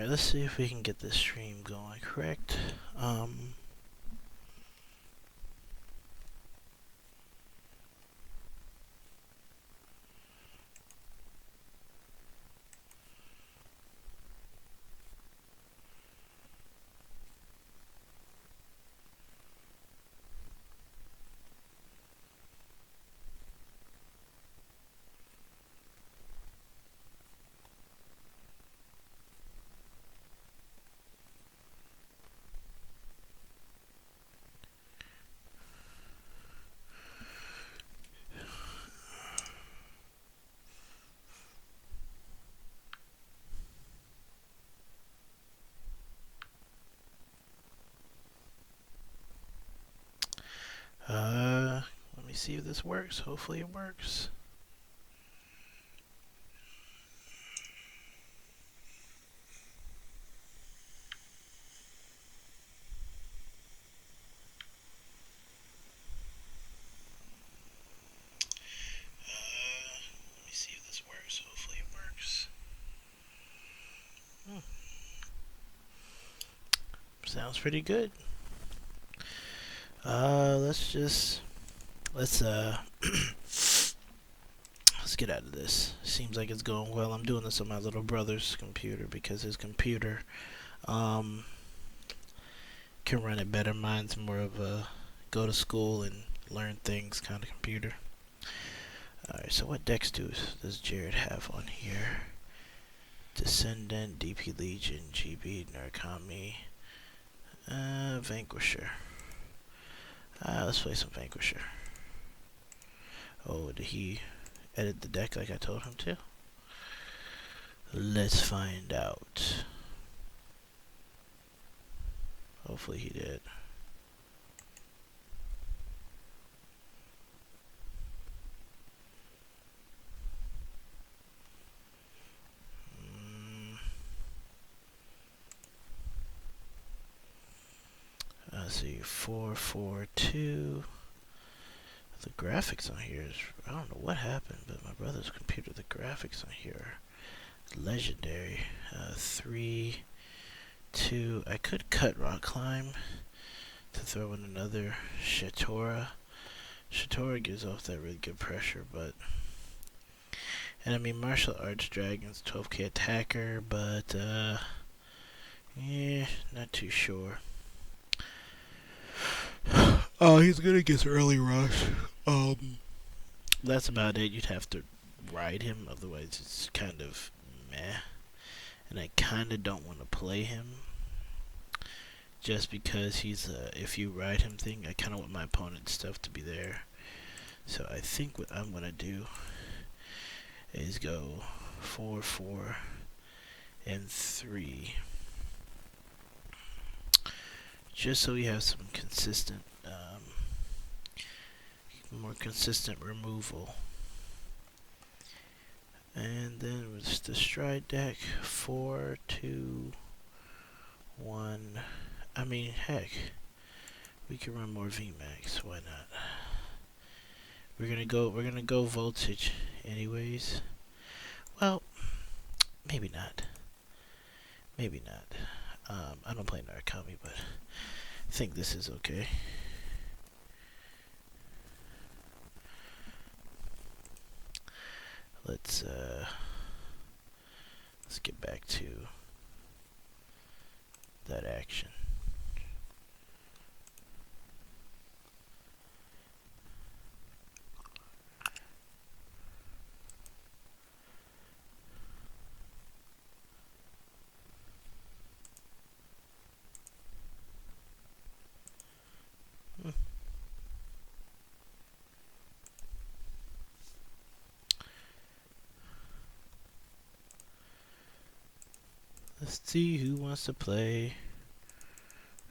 let's see if we can get this stream going correct. Let me see if this works. Hopefully it works. Let me see if this works. Hopefully it works. Sounds pretty good. Let's let's get out of this. Seems like it's going well. I'm doing this on my little brother's computer because his computer can run it better. Mine's more of a go to school and learn things kind of computer. Alright, so what decks does Jared have on here? Descendant, DP Legion, GB, Narukami, Vanquisher. Let's play some Vanquisher. Oh, did he edit the deck like I told him to? Let's find out. Hopefully he did. Let's see, 442. The graphics on here is, I don't know what happened, but my brother's computer, the graphics on here are legendary. 3, 2. I could cut Rock Climb to throw in another Shatora. Shatora gives off that really good pressure, but. And I mean, Martial Arts Dragons, 12k attacker, but, yeah, not too sure. Oh, he's gonna get early rush. That's about it. You'd have to ride him, otherwise it's kind of meh. And I kind of don't want to play him, just because he's a if you ride him thing. I kind of want my opponent's stuff to be there. So I think what I'm gonna do is go 4, 4, and 3. Just so we have some consistent, more consistent removal. And then with the stride deck, 4, 2, 1. I mean, heck, we can run more VMAX. Why not? We're gonna go voltage, anyways. Well, maybe not. Maybe not. I don't play Narukami, but I think this is okay. Let's get back to that action. Let's see who wants to play.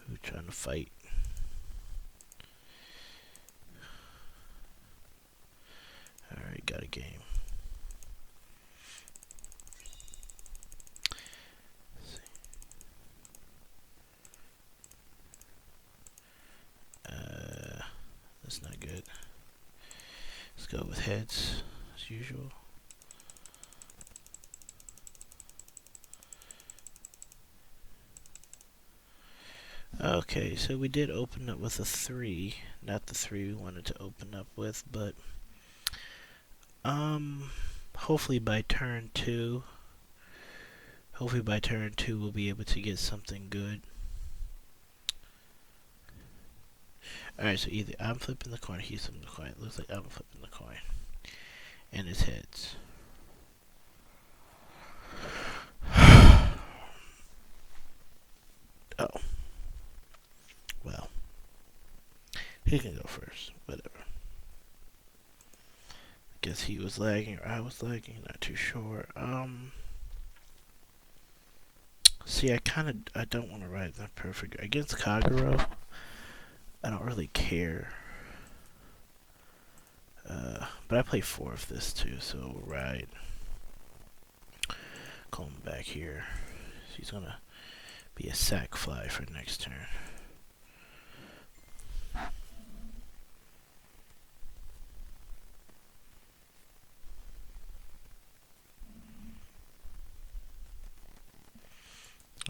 Who's trying to fight? Alright, got a game. That's not good. Let's go with heads as usual. Okay, so we did open up with a 3. Not the 3 we wanted to open up with, but hopefully by turn 2 we'll be able to get something good. Alright, so either I'm flipping the coin, he's flipping the coin. It looks like I'm flipping the coin. And it's heads. Oh. Well. He can go first. Whatever. Guess he was lagging or I was lagging, not too sure. See, I don't want to ride that perfect. Against Kagero, I don't really care. But I play 4 of this too, so we'll ride. Call him back here. So he's gonna be a sack fly for next turn.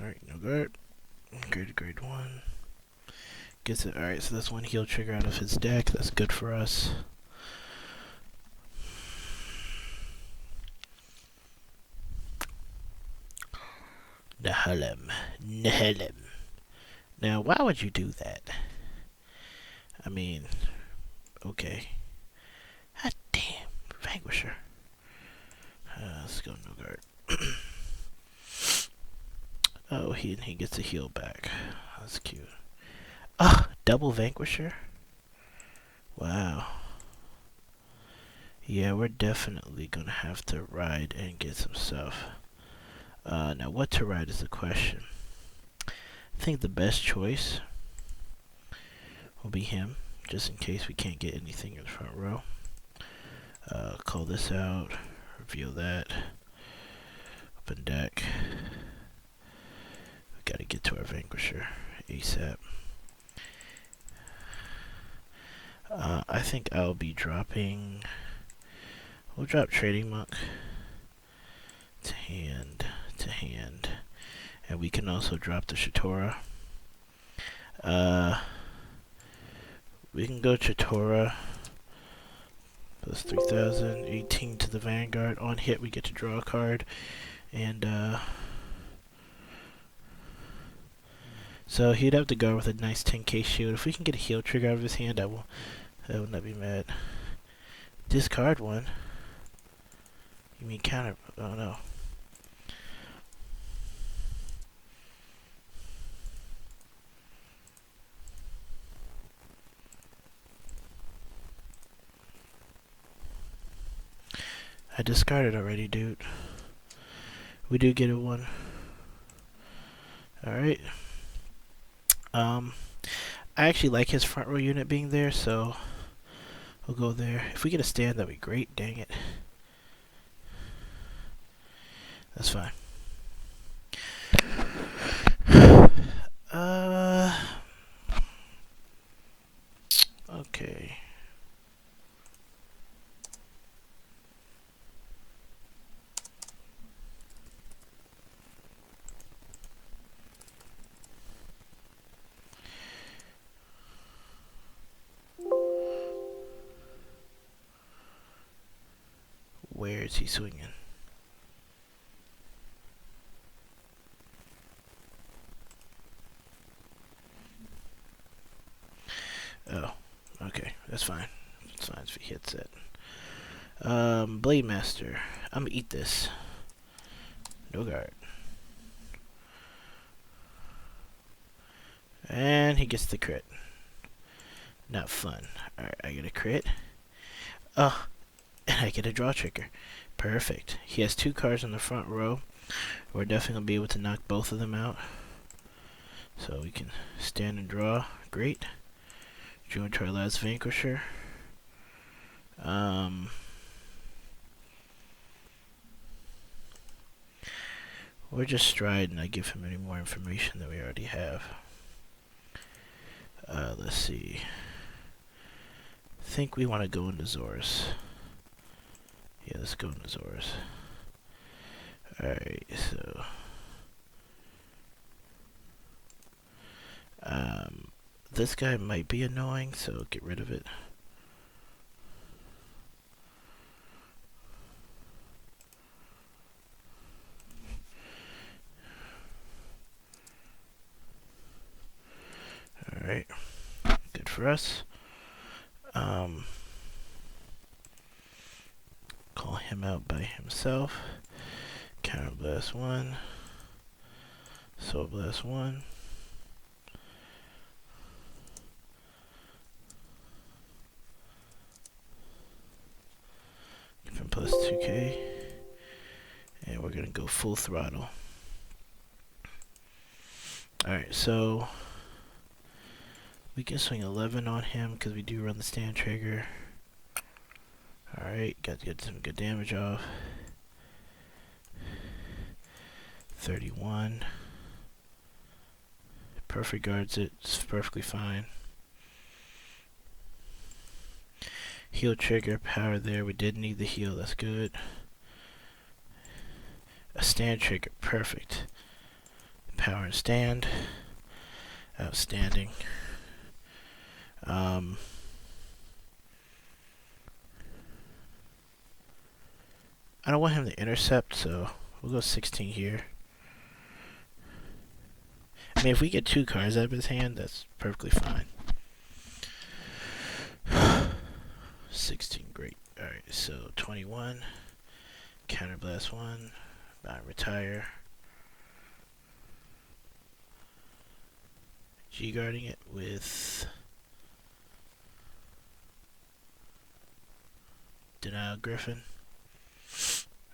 Alright, no guard. Grade 1. Gets it. Alright, so that's one heal trigger out of his deck. That's good for us. Nahalem. Now, why would you do that? I mean, okay. God damn, Vanquisher. Let's go no guard. Oh, he gets a heal back. That's cute. Ah, double Vanquisher? Wow. Yeah, we're definitely gonna have to ride and get some stuff. Now what to ride is the question. I think the best choice will be him, just in case we can't get anything in the front row. Call this out, reveal that, open deck. We gotta get to our Vanquisher ASAP. I think I'll be dropping, we'll drop Trading Monk to hand, and we can also drop the Shatora. We can go Shatora plus 3,000, 18 to the Vanguard. On hit we get to draw a card, and so he'd have to go with a nice 10k shield. If we can get a heal trigger out of his hand, I would not be mad. Discard one. You mean counter? Oh no. I discarded already, dude. We do get a 1. Alright. I actually like his front row unit being there, so we'll go there. If we get a stand, that'd be great. Dang it. That's fine. Okay. Where is he swinging? Oh, okay, that's fine. It's fine if he hits it. Blade Master. I'm gonna eat this. No guard. And he gets the crit. Not fun. Alright, I get a crit. Oh, and I get a draw trigger. Perfect. He has 2 cards in the front row. We're definitely going to be able to knock both of them out. So we can stand and draw. Great. Drew into our last Vanquisher. We're just striding. I give him any more information that we already have. Let's see. I think we want to go into Zorus. Yeah, let's go into Zorus. Alright, so This guy might be annoying, so get rid of it. Alright. Good for us. Call him out by himself. Counterblast 1. Soul Blast 1. Give him plus 2k. And we're gonna go full throttle. Alright, so we can swing 11 on him because we do run the stand trigger. Alright, got to get some good damage off. 31. Perfect guards it. It's perfectly fine. Heal trigger, power there. We did need the heal. That's good. A stand trigger. Perfect. Power and stand. Outstanding. I don't want him to intercept, so we'll go 16 here. I mean, if we get 2 cards out of his hand, that's perfectly fine. 16, great. Alright, so 21. Counterblast 1. Retire. G-guarding it with Denial Griffin.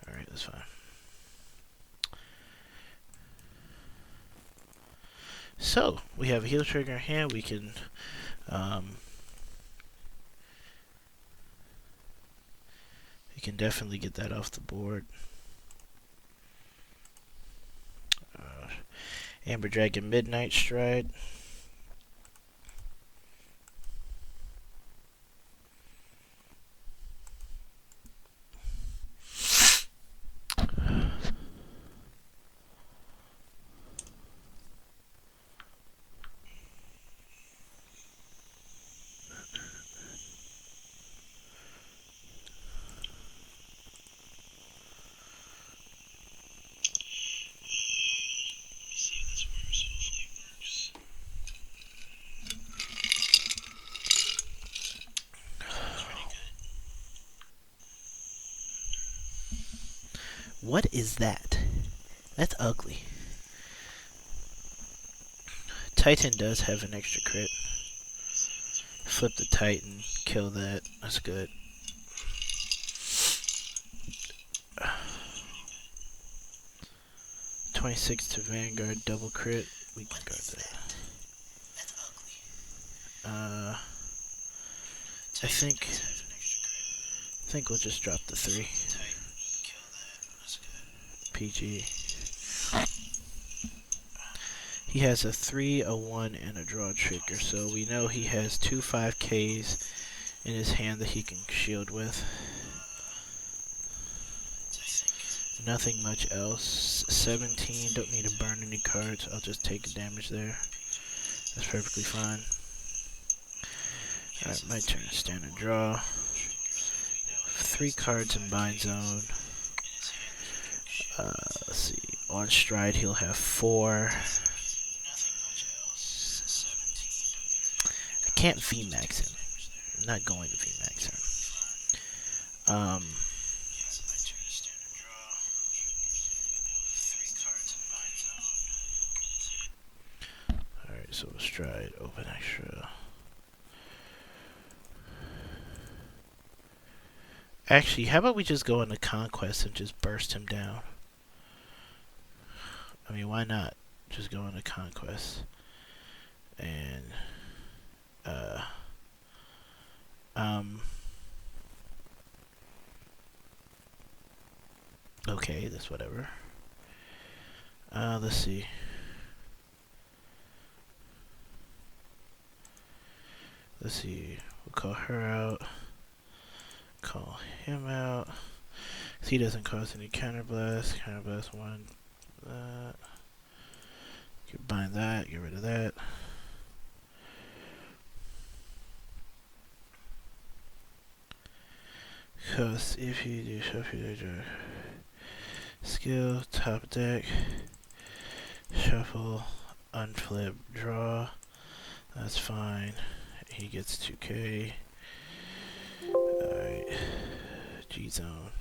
Alright, that's fine. So, we have a heal trigger in hand. We can definitely get that off the board. Amber Dragon Midnight Stride. What is that? That's ugly. Titan does have an extra crit. Flip the Titan, kill that. That's good. Uh, 26 to Vanguard, double crit. We can guard that. I think we'll just drop the 3. PG. He has a 3, a 1, and a draw trigger, so we know he has 2 5Ks in his hand that he can shield with. Nothing much else. 17, don't need to burn any cards. I'll just take the damage there. That's perfectly fine. Alright, my turn. Standard draw. 3 cards in bind zone. Let's see. On stride, he'll have 4. I can't VMAX him. I'm not going to VMAX him. Alright, so stride, open extra. Actually, how about we just go into Conquest and just burst him down? I mean, why not? Just go into Conquest. And, okay, that's whatever. Let's see. Let's see. We'll call her out. Call him out. So he doesn't cause any counterblast. Counterblast 1. That. Bind that. Get rid of that. Cause if you do shuffle your skill, top deck, shuffle, unflip, draw. That's fine. He gets 2k. Alright. G-Zone.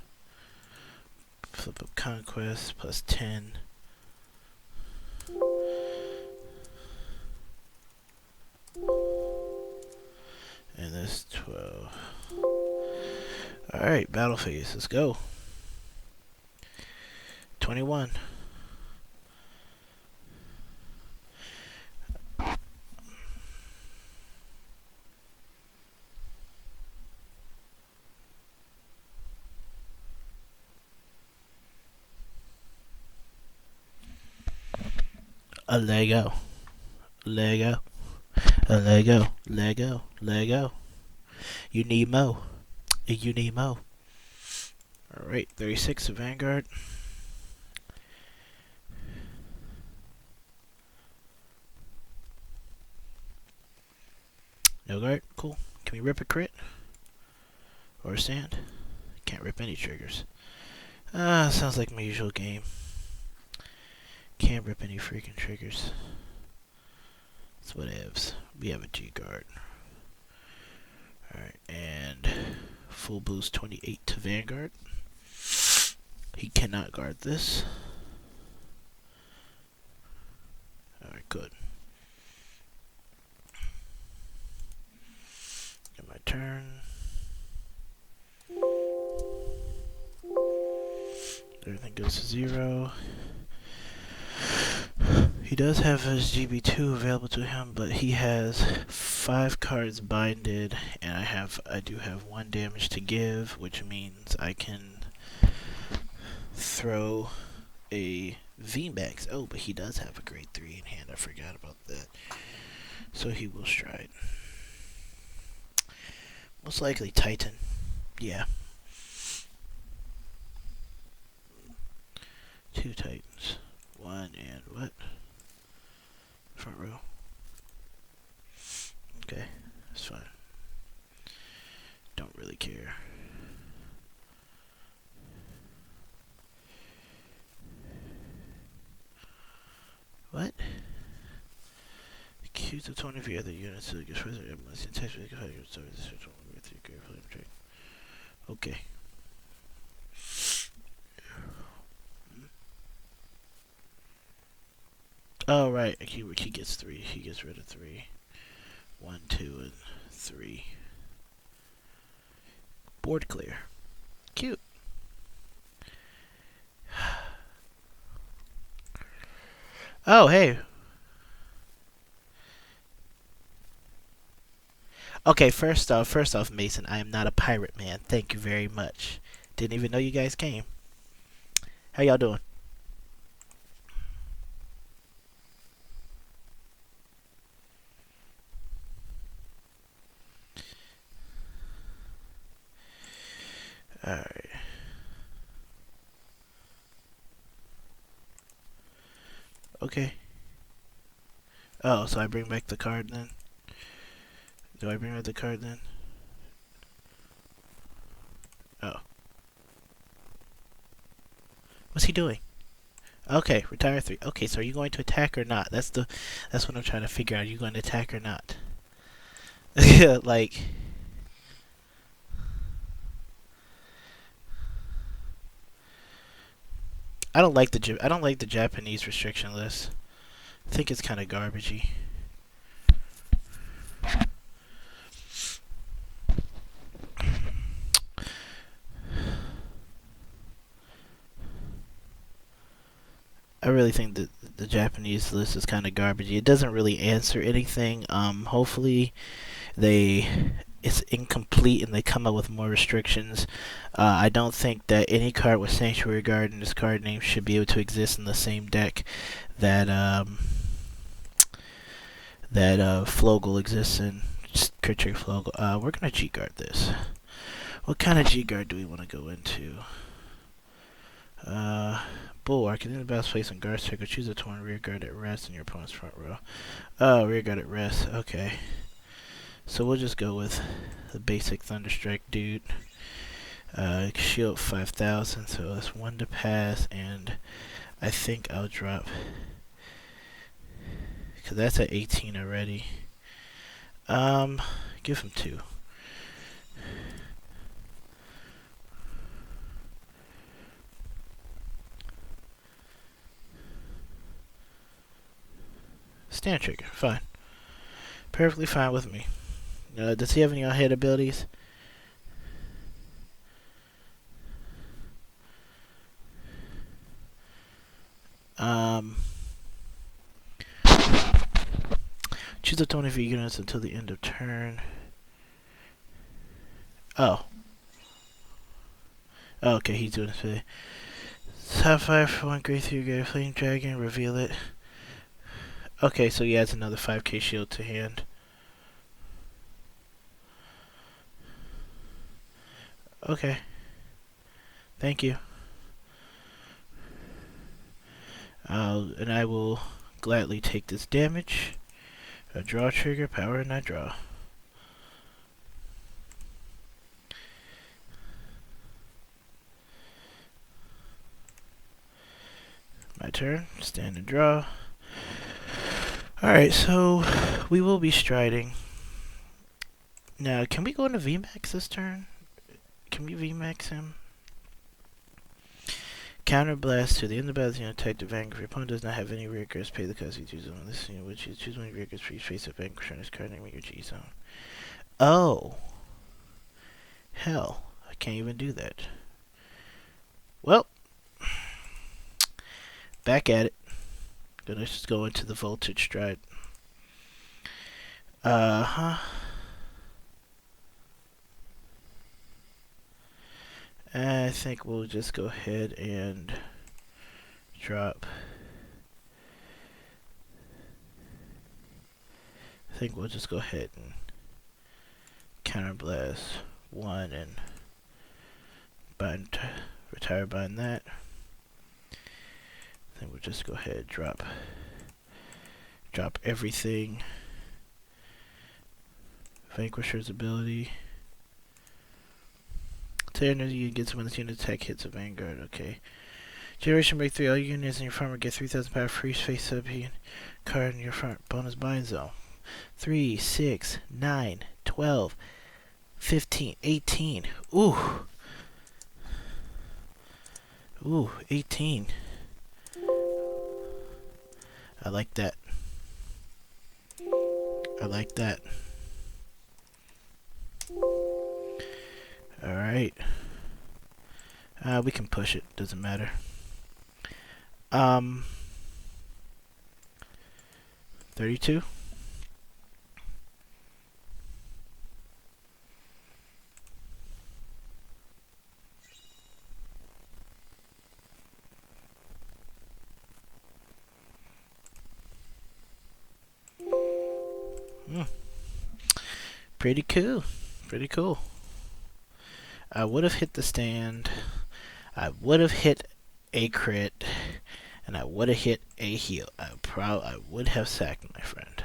Flip up Conquest plus 10. And this 12. Alright, battle phase. Let's go. 21. A Lego. Lego. A Lego. Lego. Lego. You need mo. You need mo. Alright, 36 of Vanguard. No guard? Cool. Can we rip a crit? Or a stand? Can't rip any triggers. Sounds like my usual game. Can't rip any freaking triggers. That's whatevs. We have a G guard. Alright, and full boost 28 to Vanguard. He cannot guard this. Alright, good. Get my turn. Everything goes to 0. He does have his GB2 available to him, but he has 5 cards binded, and I do have 1 damage to give, which means I can throw a VMAX. Oh, but he does have a grade 3 in hand. I forgot about that. So he will stride. Most likely Titan. Yeah. 2 Titans. 1 and what? Front row. Okay, that's fine. Don't really care. What? Accused of 20 of the other units to get further ambulance in touch with the fighter. Sorry, this is with your great flame trade. Okay. Oh, right. He gets 3. He gets rid of 3. 1, 2, and 3. Board clear. Cute. Oh, hey. Okay, first off, Mason, I am not a pirate man. Thank you very much. Didn't even know you guys came. How y'all doing? Alright. Okay. Oh, so I bring back the card then? Do I bring back the card then? Oh. What's he doing? Okay, retire 3. Okay, so are you going to attack or not? That's what I'm trying to figure out. Are you going to attack or not? Like, I don't like the Japanese restriction list. I think it's kind of garbagey. I really think that the Japanese list is kind of garbagey. It doesn't really answer anything. Hopefully it's incomplete and they come up with more restrictions. I don't think that any card with Sanctuary Guard in this card name should be able to exist in the same deck that Flogel exists in. Critic Flogel. We're gonna G guard this. What kind of G guard do we want to go into? Bulwark. In the best place on guard circle, choose a torn rear guard at rest in your opponent's front row. Oh, rear guard at rest. Okay. So we'll just go with the basic Thunderstrike dude. Shield 5,000, so that's 1 to pass, and I think I'll drop, because that's at 18 already. Give him 2. Stand trigger, fine. Perfectly fine with me. Does he have any on-hit abilities? Choose up to 1 of your units until the end of turn. Oh. Okay, he's doing this. Sapphire for 1 grade 3 grade flame dragon, reveal it. Okay, so he adds another 5k shield to hand. Okay. Thank you. And I will gladly take this damage. A draw trigger, power, and I draw. My turn. Stand and draw. Alright, so we will be striding. Now, can we go into VMAX this turn? Can we VMAX him? Counter blast to the end of the battle unit attack the Vanguard. If your opponent does not have any rear guards, pay the cost you choose on this unit, which is choose one of your rear guards for each face up Vanquisher on this card and your G zone. Oh. Hell. I can't even do that. Well. Back at it. Gonna just go into the voltage stride. I think we'll just go ahead and drop. I think we'll just go ahead and counterblast 1 and bind, retire bind that. I think we'll just go ahead and drop everything. Vanquisher's ability. Turn you get when this unit attack hits a Vanguard. Okay. Generation break 3. All units in your farm will get 3,000 power free face up card in your front bonus bind zone. 3, 6, 9, 12, 15, 18. Ooh. Ooh, 18. I like that. I like that. Alright. We can push it, doesn't matter. 32. Pretty cool. Pretty cool. I would have hit the stand. I would have hit a crit. And I would have hit a heal. I would have sacked my friend.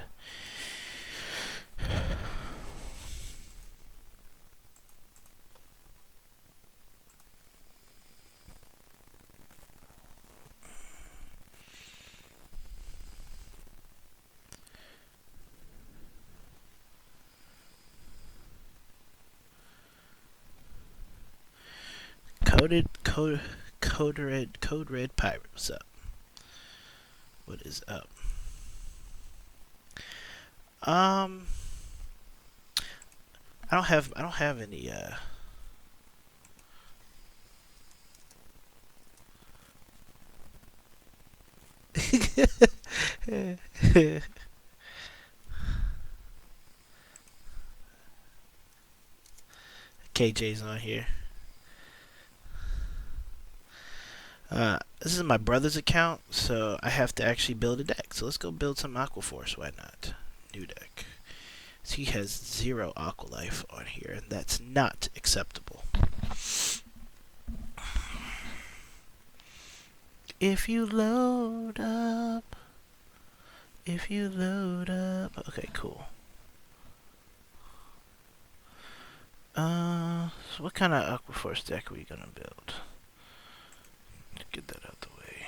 Code red pirate. What's up? What is up? I don't have any KJ's on here. This is my brother's account, so I have to actually build a deck. So let's go build some Aqua Force. Why not? New deck. So he has 0 Aqua Lyfe on here, and that's not acceptable. If you load up. Okay, cool. what kind of Aqua Force deck are we gonna build? To get that out the way.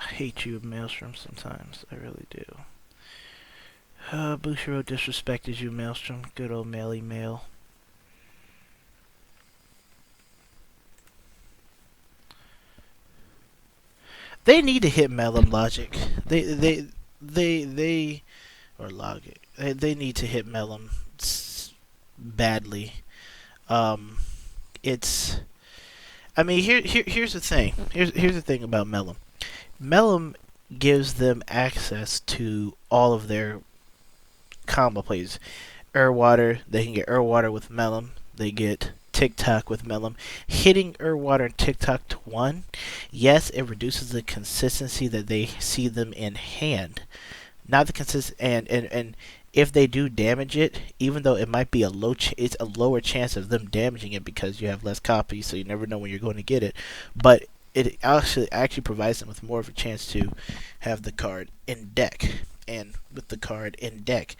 I hate you, Maelstrom, sometimes. I really do. Bushiroad disrespected you, Maelstrom. Good old Melee Mail. They need to hit Melum Logic. They or Logic. They need to hit Melum badly. It's. I mean, here's the thing. Here's the thing about Melum. Melum gives them access to all of their combo plays. Water, they can get Water with Melum. They get TikTok with Melum. Hitting Water and TikTok to 1, yes, it reduces the consistency that they see them in hand. Not the consist and if they do damage it, even though it might be it's a lower chance of them damaging it because you have less copies, so you never know when you're going to get it. But it actually provides them with more of a chance to have the card in deck, and with the card in deck,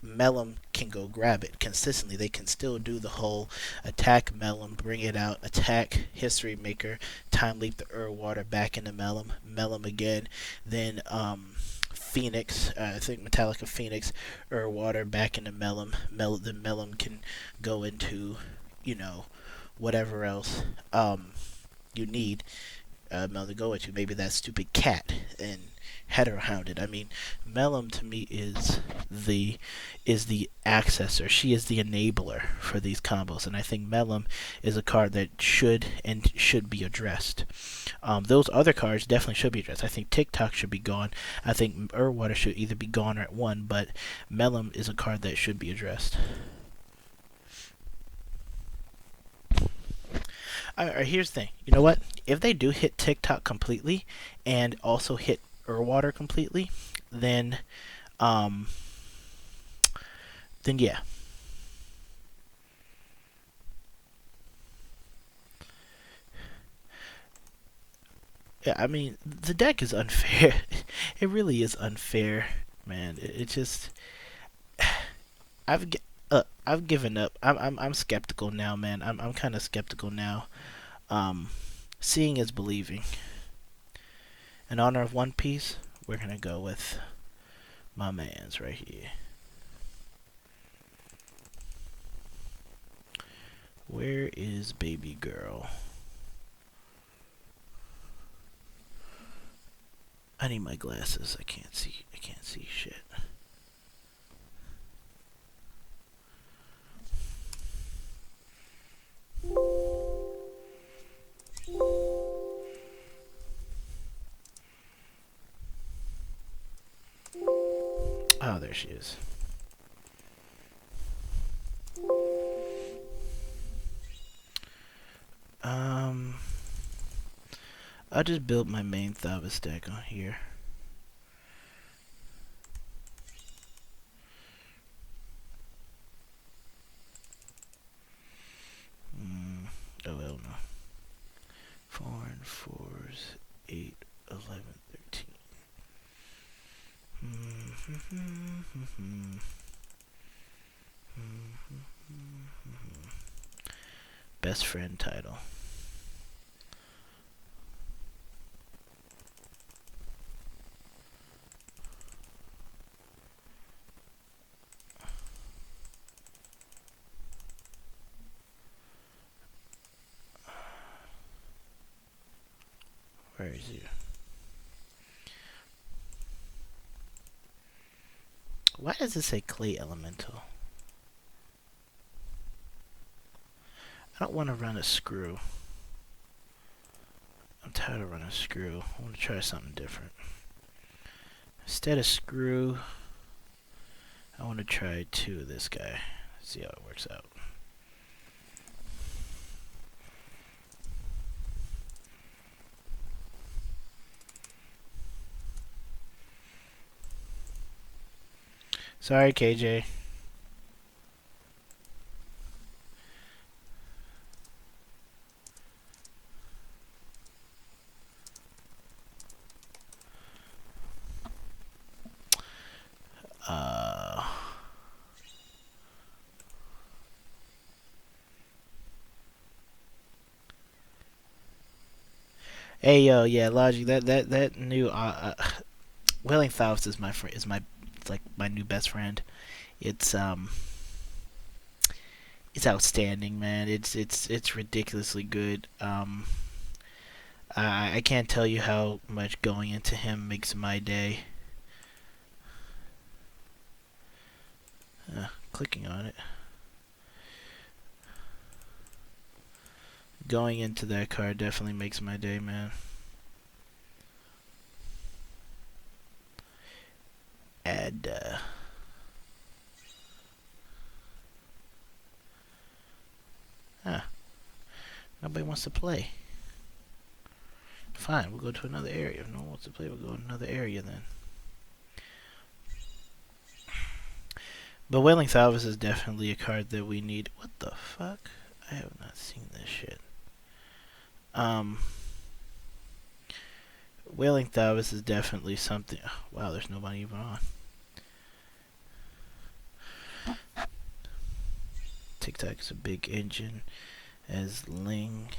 Melum can go grab it consistently. They can still do the whole attack Melum, bring it out, attack History Maker, time leap the Water back into Melum, Melum again, then Phoenix, I think Metallica Phoenix, Water back into Melum. The Melum can go into, whatever else you need Melum to go into. Maybe that stupid cat and Heterohounded. I mean, Melum to me is the accessor. She is the enabler for these combos, and I think Melum is a card that should be addressed. Those other cards definitely should be addressed. I think TikTok should be gone. I think Water should either be gone or at 1, but Melum is a card that should be addressed. Alright, here's the thing. You know what? If they do hit TikTok completely and also hit Water completely, then yeah. Yeah, I mean, the deck is unfair. It really is unfair, man. It just I've given up. I'm skeptical now, man. I'm kind of skeptical now. Seeing is believing. In honor of One Piece, we're gonna go with my man's right here. Where is baby girl? I need my glasses. I can't see shit. Oh, there she is. I'll just build my main Thavas deck on here. Oh, hell no. 4 and 4s, 8, 11, 13. Best friend title. Where is he? Why does it say Clay Elemental? I don't want to run a Screw. I'm tired of running Screw. I want to try something different. Instead of Screw, I want to try 2 of this guy. See how it works out. Sorry, KJ. Hey yo, yeah, Logic. That new Wailing Thavas is my friend. Is my like my new best friend. It's um it's outstanding, man. It's ridiculously good. I can't tell you how much going into him makes my day. Clicking on it. Going into that card definitely makes my day, man. Add nobody wants to play. Fine, we'll go to another area. If no one wants to play, we'll go to another area then. But Wailing Thavas is definitely a card that we need. What the fuck? I have not seen this shit. Wailing Thavas is definitely something. Oh, wow, there's nobody even on. TikTok is a big engine. As Ling,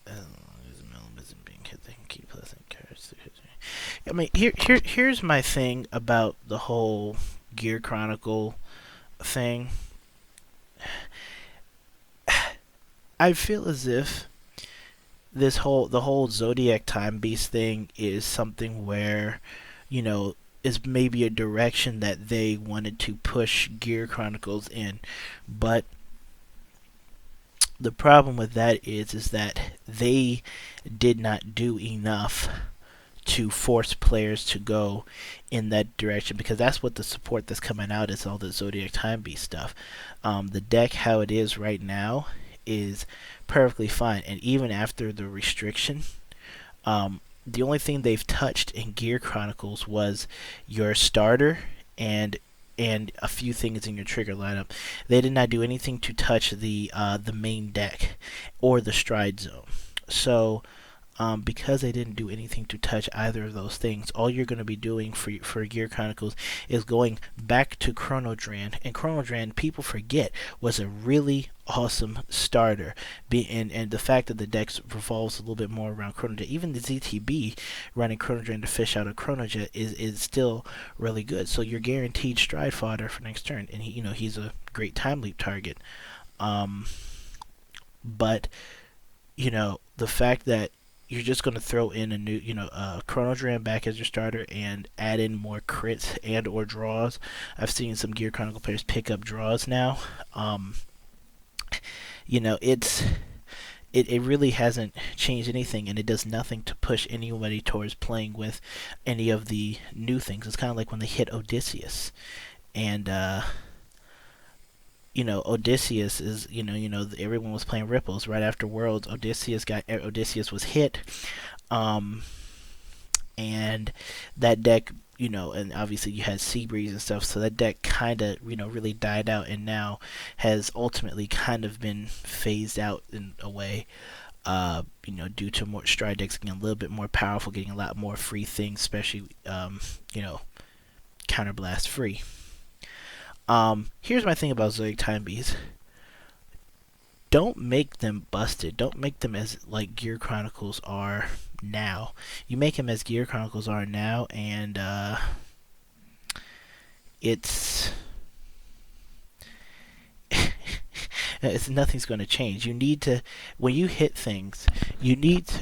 as Melon isn't being hit, they can keep pleasant cards. I mean, here's my thing about the whole Gear Chronicle thing. I feel as if the whole Zodiac Time Beast thing is something where, is maybe a direction that they wanted to push Gear Chronicles in, but the problem with that is that they did not do enough to force players to go in that direction, because that's what the support that's coming out is, all the Zodiac Time Beast stuff. The deck, how it is right now, is perfectly fine, and even after the restriction, the only thing they've touched in Gear Chronicles was your starter and a few things in your trigger lineup. They did not do anything to touch the main deck or the stride zone. So because they didn't do anything to touch either of those things, all you're going to be doing for Gear Chronicles is going back to Chronodran. And Chronodran, people forget, was a really awesome starter. And the fact that the deck revolves a little bit more around Chronojet, even the ZTB running Chronodran to fish out of Chronojet is still really good. So you're guaranteed stride fodder for next turn, and he's a great time leap target. But the fact that you're just going to throw in a new, Chronodram back as your starter and add in more crits and or draws. I've seen some Gear Chronicle players pick up draws now. It really hasn't changed anything, and it does nothing to push anybody towards playing with any of the new things. It's kind of like when they hit Odysseus, and Odysseus is, everyone was playing Ripples right after Worlds. Odysseus was hit, and that deck, and obviously you had Seabreeze and stuff, so that deck kind of, really died out, and now has ultimately kind of been phased out in a way, due to more stride decks getting a little bit more powerful, getting a lot more free things, especially, Counterblast free. Here's my thing about Zodiac Time Beast. Don't make them busted. Don't make them as like Gear Chronicles are now. You make them as Gear Chronicles are now, and it's nothing's going to change. You need to, when you hit things,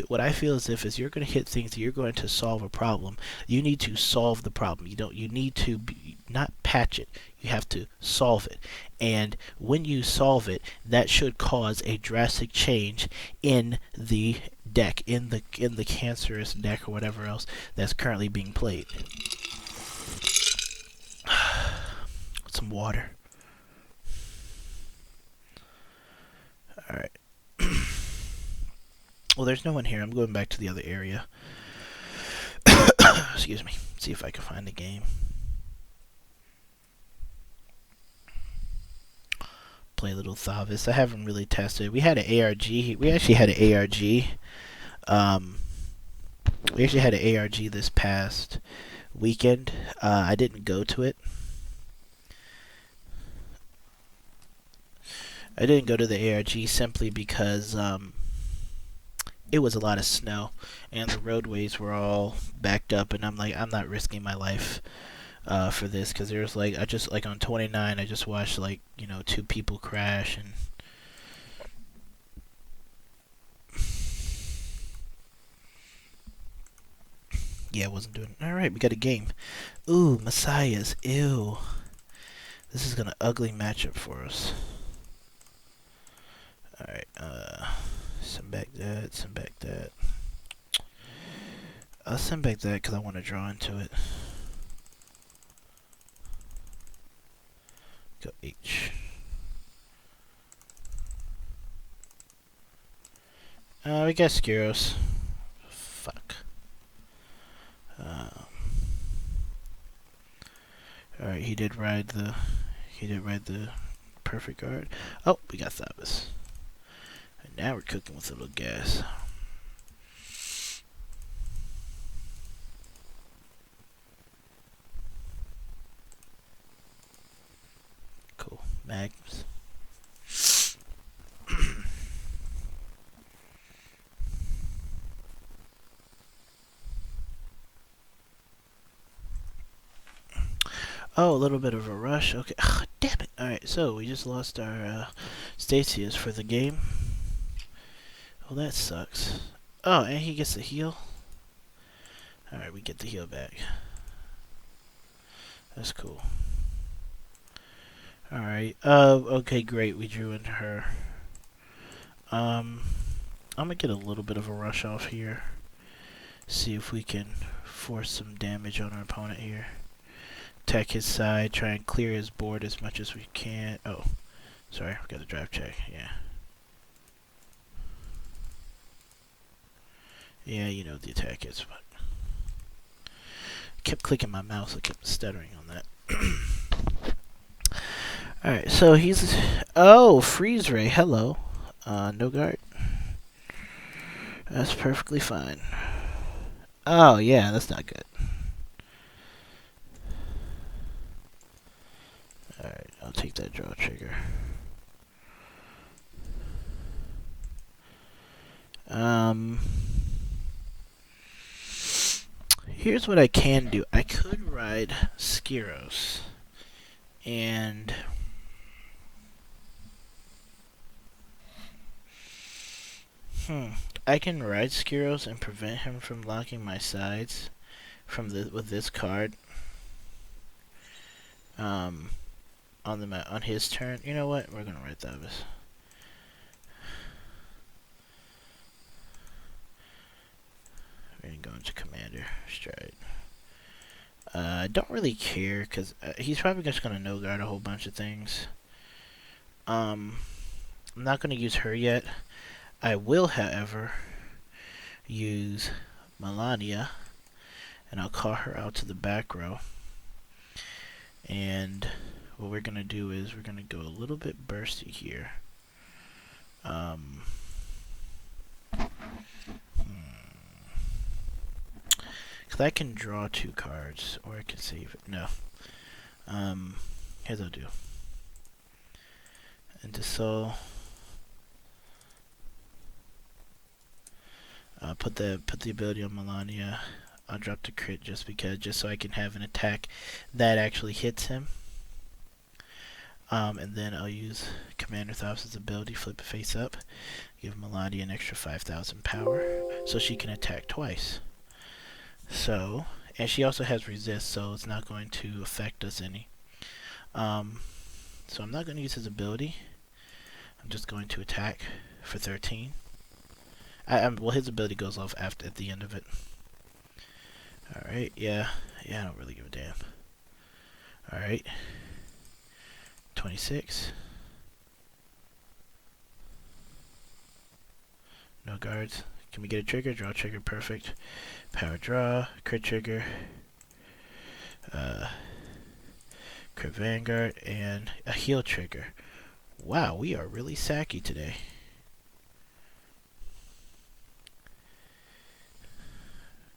what I feel as if is you're going to hit things, you're going to solve a problem. You need to solve the problem. You need to not patch it. You have to solve it. And when you solve it, that should cause a drastic change in the deck, in the cancerous deck or whatever else that's currently being played. Some water. Alright. Well, there's no one here. I'm going back to the other area. Excuse me. See if I can find the game. Play a little Thavas. I haven't really tested. We had an ARG. We actually had an ARG. We actually had an ARG this past weekend. I didn't go to it. I didn't go to the ARG simply because it was a lot of snow, and the roadways were all backed up, and I'm like, I'm not risking my life for this, because there's like, I just, like on 29, I just watched like, you know, 2 people crash, and yeah, I wasn't doing it. Alright, we got a game. Ooh, Messiahs. Ew. This is gonna ugly matchup for us. Alright, send back that, send back that. I'll send back that because I want to draw into it. Go H. We got Skiros. Fuck. Alright, he did ride the perfect guard. Oh, we got Thavas. And now we're cooking with a little gas. Cool. Magnus. Oh, a little bit of a rush. Okay. Ugh, damn it. Alright, so we just lost our Statius for the game. Well, that sucks. Oh, and he gets the heal. Alright, we get the heal back. That's cool. Alright. Okay, great. We drew into her. I'm gonna get a little bit of a rush off here. See if we can force some damage on our opponent here. Attack his side, try and clear his board as much as we can. Oh, sorry, we got a draft check. Yeah. Yeah, you know what the attack is, but I kept clicking my mouse, I kept stuttering on that. Alright, so he's oh, freeze ray, hello. No guard. That's perfectly fine. Oh yeah, that's not good. Alright, I'll take that draw trigger. Here's what I can do. I could ride Skiros. And I can ride Skiros and prevent him from locking my sides with this card. On his turn. You know what? We're gonna ride Thavas. We're gonna go into Commander Stride. I don't really care because he's probably just gonna no guard a whole bunch of things. I'm not gonna use her yet. I will, however, use Melania, and I'll call her out to the back row. And what we're gonna do is we're gonna go a little bit bursty here. Cause I can draw 2 cards, or I can save it. No. Here's what I'll do. Into Soul. Put the ability on Melania. I'll drop the crit just so I can have an attack that actually hits him. And then I'll use Commander Thavas' ability, flip it face up, give Melania an extra 5,000 power, so she can attack twice. So, and she also has resist, so it's not going to affect us any. So I'm not going to use his ability. I'm just going to attack for 13. Well, his ability goes off at the end of it. Alright, yeah, I don't really give a damn. Alright. 26. No guards. Can we get a trigger? Draw trigger, perfect. Power draw, crit trigger, crit Vanguard, and a heal trigger. Wow, we are really sacky today.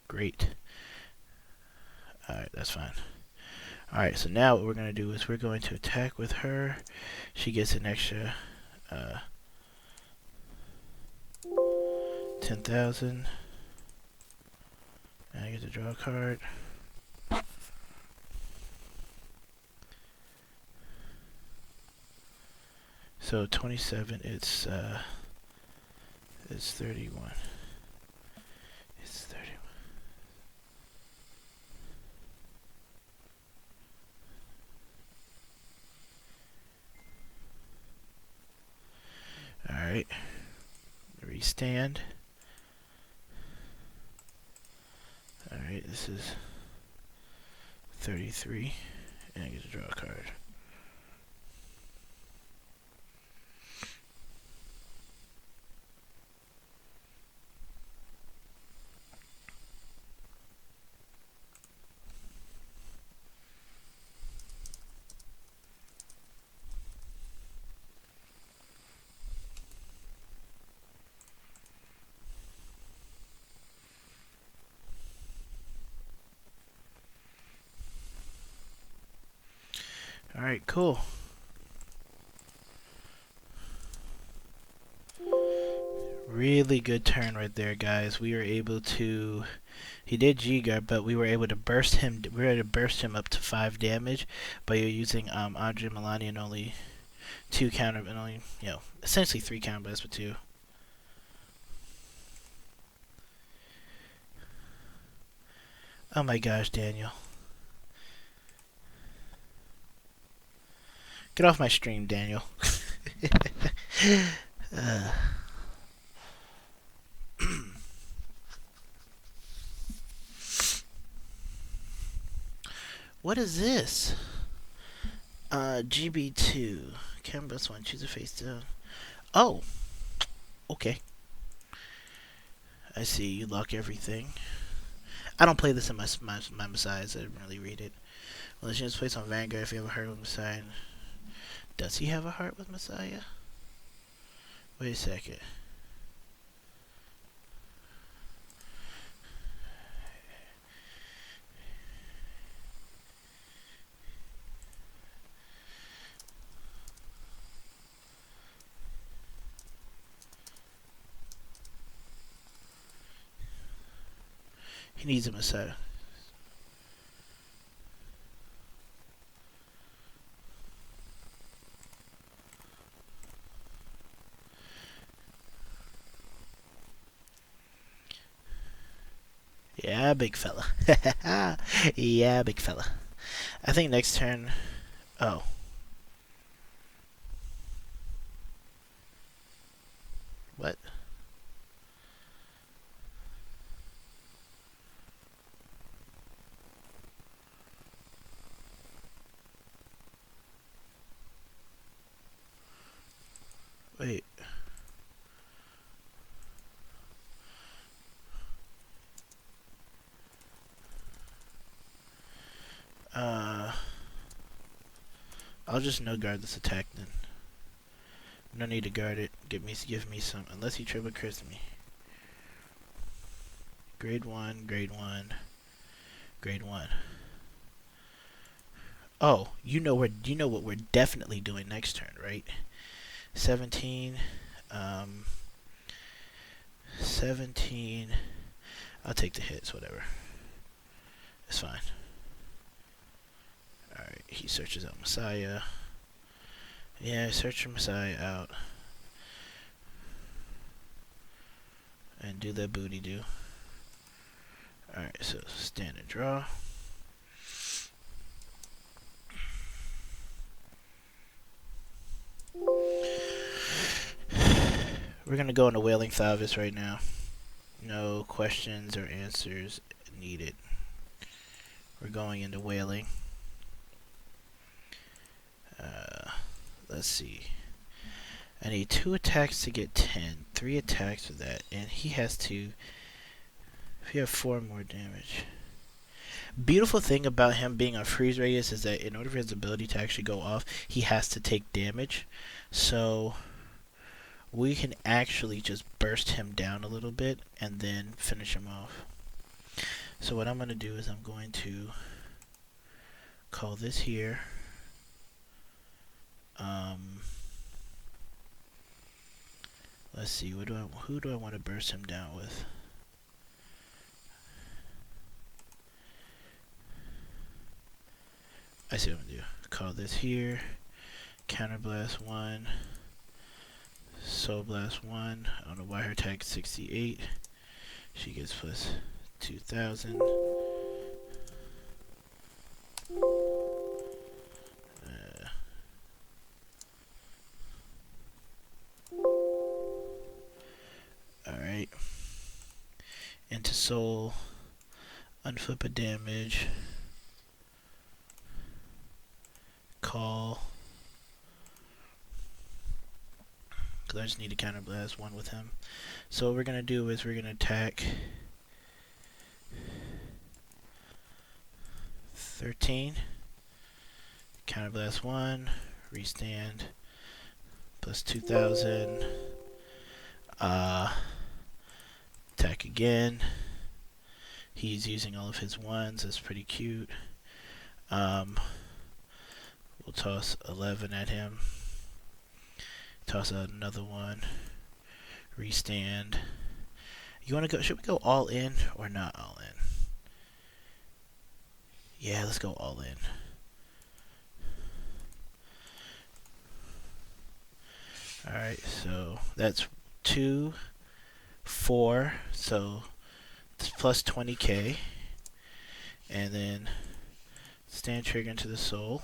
Great. Alright, that's fine. Alright, so now what we're going to do is we're going to attack with her. She gets an extra 10 10,000. And I get to draw a card. So 27, it's 31. It's 31. Alright. Restand. Alright, this is 33. And I get to draw a card. Alright, cool. Really good turn right there, guys. We were able to... He did G-Guard, but we were able to burst him. We were able to burst him up to 5 damage by using Andre Milani and only 2 counter, and only, you know, essentially 3 counter blasts with 2. Oh my gosh, Daniel. Get off my stream, Daniel. What is this? GB2. Canvas 1. Choose a face down. Oh. Okay. I see. You lock everything. I don't play this in my Messiahs. I didn't really read it. Well, let's just place on Vanguard if you have a heart with Messiah. Does he have a heart with Messiah? Wait a second. He needs a Messiah. Yeah, big fella. Yeah, big fella. I think next turn... Oh. What? Wait. I'll just no guard this attack then. No need to guard it. Give me some. Unless he triple crits me. Grade 1, grade 1, grade 1. Oh, you know what we're definitely doing next turn, right? 17. 17. I'll take the hits, whatever. It's fine. Alright, he searches out Messiah. Yeah, search your Messiah out. And do that booty do. Alright, so standard draw. We're gonna go into Wailing Thavas right now. No questions or answers needed. We're going into Wailing. Let's see. I need 2 attacks to get 10. 3 attacks for that. And he has to... If you have 4 more damage. Beautiful thing about him being on freeze radius is that in order for his ability to actually go off, he has to take damage. So we can actually just burst him down a little bit and then finish him off. So what I'm going to do is I'm going to call this here. Let's see, who do I want to burst him down with? I see what I'm gonna do. Call this here. Counterblast 1. Soul Blast 1. I don't know why her tag is 68. She gets plus 2,000. Alright. Into Soul. Unflip a damage. Call. Because I just need to counterblast 1 with him. So what we're going to do is we're going to attack 13. Counterblast 1. Restand. Plus 2,000. Attack again. He's using all of his 1s. That's pretty cute. We'll toss 11 at him. Toss out another one. Restand. You want to go? Should we go all in or not all in? Yeah, let's go all in. Alright, so that's 2, 4, so it's plus 20k. And then stand trigger into the soul.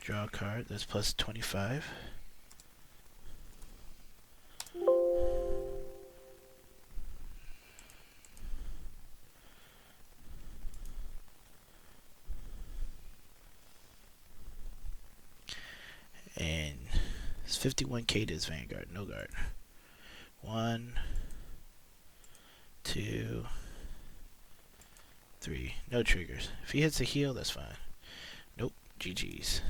Draw a card, that's plus 25. And it's 51k to his Vanguard, no guard. 1, 2, 3, no triggers. If he hits a heal, that's fine. Nope, GG's.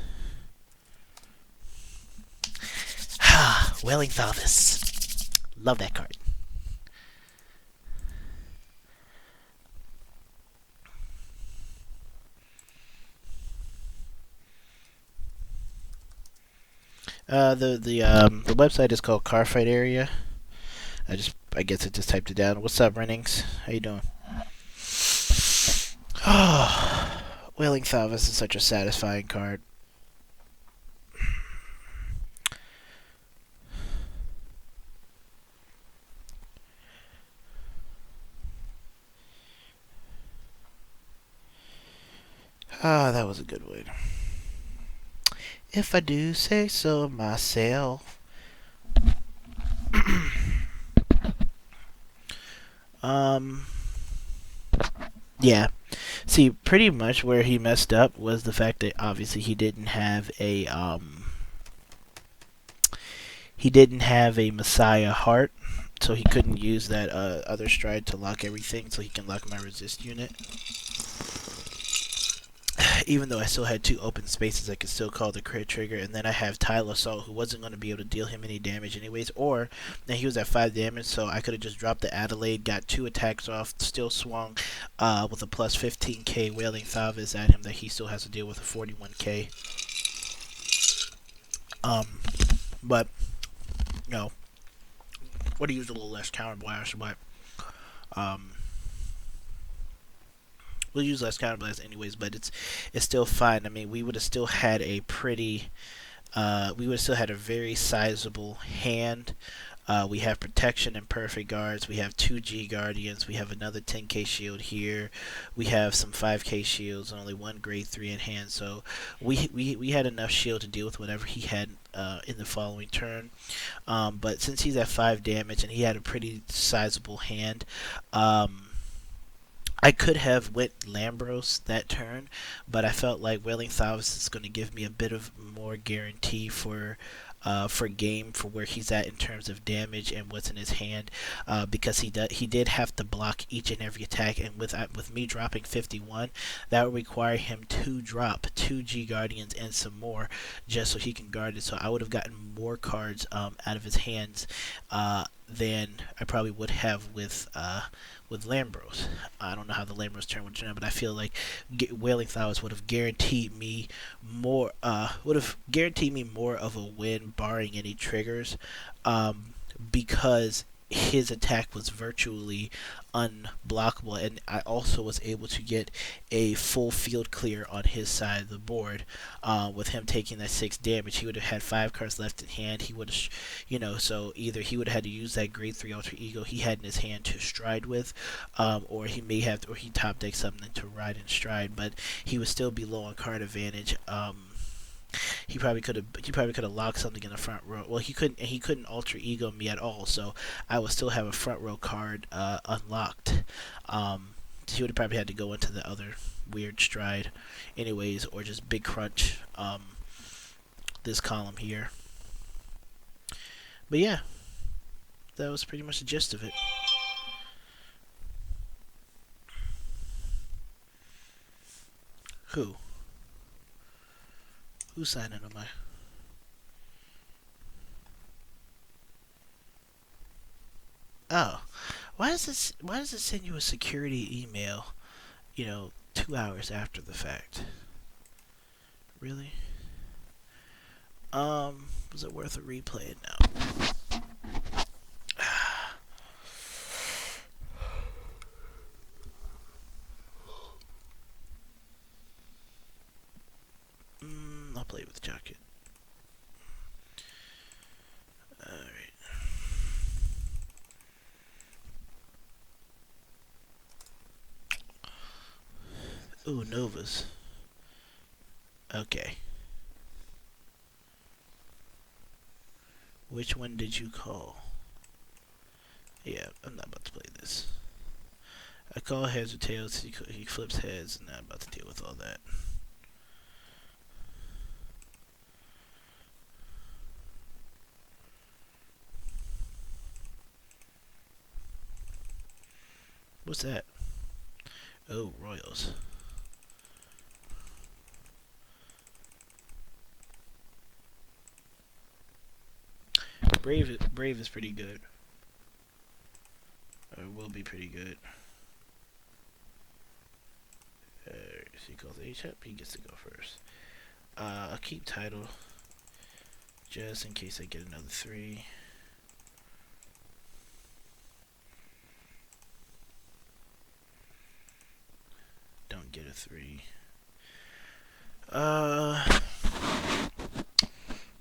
Wailing Thavas. Love that card. The website is called Cardfight Area. I guess I just typed it down. What's up, Rennings? How you doing? Wailing Thavas is such a satisfying card. That was a good one. If I do say so myself. Yeah. See, pretty much where he messed up was the fact that obviously he didn't have a Messiah heart, so he couldn't use that other stride to lock everything, so he can lock my resist unit. Even though I still had 2 open spaces, I could still call the crit trigger, and then I have Tile Assault, who wasn't going to be able to deal him any damage anyways, or then he was at 5 damage, so I could have just dropped the Adelaide, got 2 attacks off, still swung with a plus 15k Wailing Thavas at him that he still has to deal with a 41k. But, you know, would have used a little less counter blast, but we'll use less counter blast anyways, but it's still fine. I mean, we would have still had a pretty we would have still had a very sizable hand. We have protection and perfect guards. We have 2 G guardians. We have another 10k shield here. We have some 5k shields and only 1 grade 3 in hand. So we had enough shield to deal with whatever he had in the following turn. But since he's at 5 damage and he had a pretty sizable hand, I could have went Lambros that turn, but I felt like Wailing Thavas is going to give me a bit of more guarantee for game for where he's at in terms of damage and what's in his hand, because he did have to block each and every attack, and with me dropping 51, that would require him to drop 2 G Guardians and some more just so he can guard it. So I would have gotten more cards out of his hands than I probably would have with Lambros. I don't know how the Lambros turn would turn out, but I feel like Wailing Thavas would have guaranteed me more. Of a win, barring any triggers, because his attack was virtually unblockable, and I also was able to get a full field clear on his side of the board. With him taking that 6 damage, he would have had 5 cards left in hand. He would have, so either he would have had to use that grade 3 alter ego he had in his hand to stride with, or he may have, or he top deck something to ride and stride, but he would still be low on card advantage. He probably could have locked something in the front row. Well, he couldn't alter ego me at all, so I would still have a front row card unlocked. He would have probably had to go into the other weird stride anyways, or just big crunch this column here. But yeah, that was pretty much the gist of it. Who's signing on my... Oh, why does it send you a security email, 2 hours after the fact? Really? Was it worth a replay now? I'll play with the jacket. Alright. Ooh, Novas. Okay. Which one did you call? Yeah, I'm not about to play this. I call heads or tails, he flips heads, and I'm about to deal with all that. What's that? Oh, Royals. Brave is pretty good. Or will be pretty good. So he calls H up, he gets to go first. I'll keep title just in case I get another 3. Don't get a 3.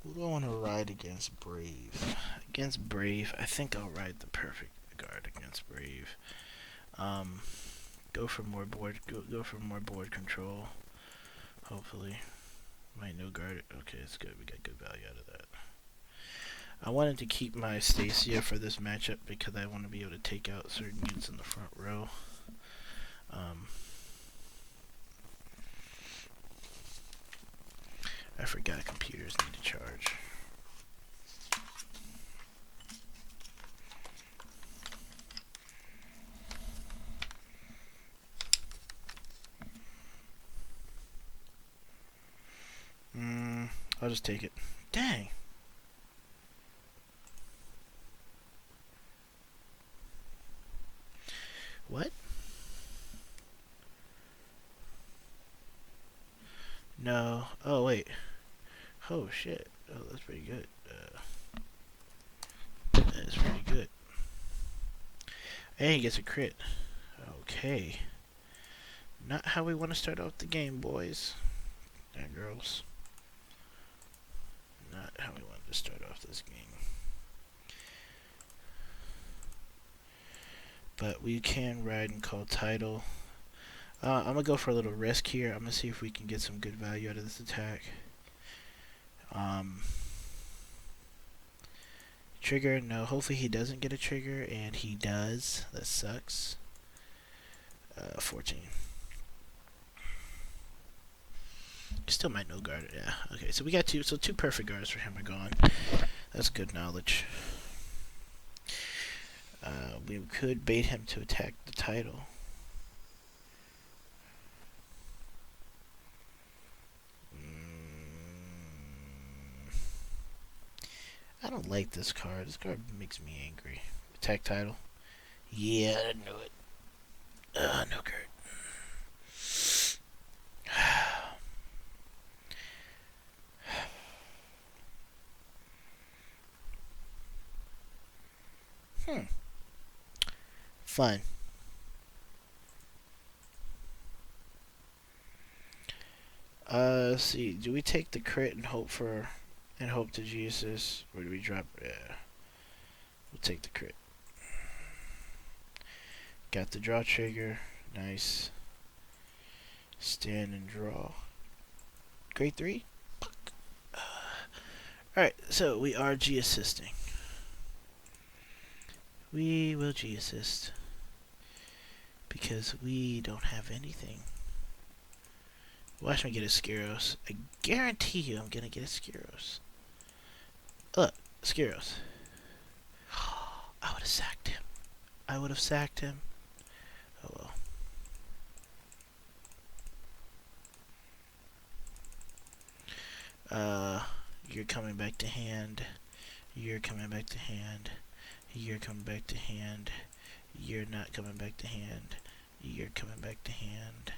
Who do I want to ride against Brave? Against Brave, I think I'll ride the perfect guard against Brave. Go for more board control. Hopefully. Might no guard. Okay, it's good. We got good value out of that. I wanted to keep my Stacia for this matchup because I want to be able to take out certain units in the front row. I forgot computers need to charge. I'll just take it. Dang. What? No. Oh, wait. Oh, shit. Oh, that's pretty good. That is pretty good. And he gets a crit. Okay. Not how we want to start off the game, boys and girls. Not how we want to start off this game. But we can ride and call title. I'm going to go for a little risk here. I'm going to see if we can get some good value out of this attack. Trigger, no. Hopefully he doesn't get a trigger, and he does. That sucks. 14. Still might no guard it, yeah. Okay, so we got 2 perfect guards for him are gone. That's good knowledge. We could bait him to attack the title. I don't like this card. This card makes me angry. Attack title. Yeah, I knew it. No card. Fun. Let's see. Do we take the crit and hope to Jesus, or do we drop? Yeah, we'll take the crit. Got the draw trigger. Nice. Stand and draw. Grade 3. Alright, so we are G assisting. We will G assist because we don't have anything. Watch me get a Skyros. I guarantee you I'm gonna get a Skyros. Look, Skyros. I would have sacked him. I would have sacked him. Oh well. You're coming back to hand. You're coming back to hand. You're coming back to hand. You're not coming back to hand. You're coming back to hand.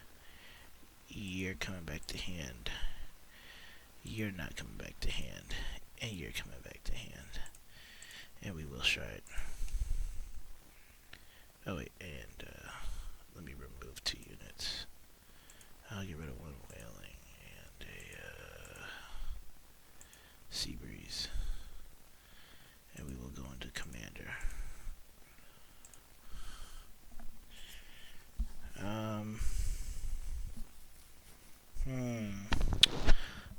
You're coming back to hand. You're not coming back to hand. And you're coming back to hand. And we will stride. Oh wait, and let me remove 2 units. I'll get rid of 1 whaling and a sea breeze. And we will go into commander.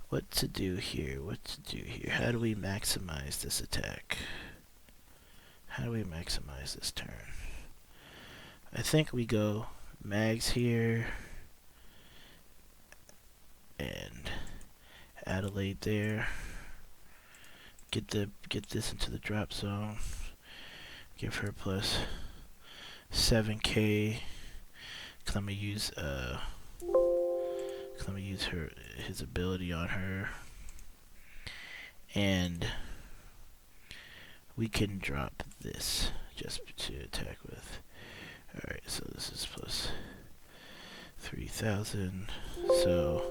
What to do here? What to do here? How do we maximize this attack? How do we maximize this turn? I think we go mags here and Adelaide there. Get this into the drop zone. Give her plus 7k. Cause I'm gonna use his ability on her, and we can drop this just to attack with. Alright, so this is plus 3,000. So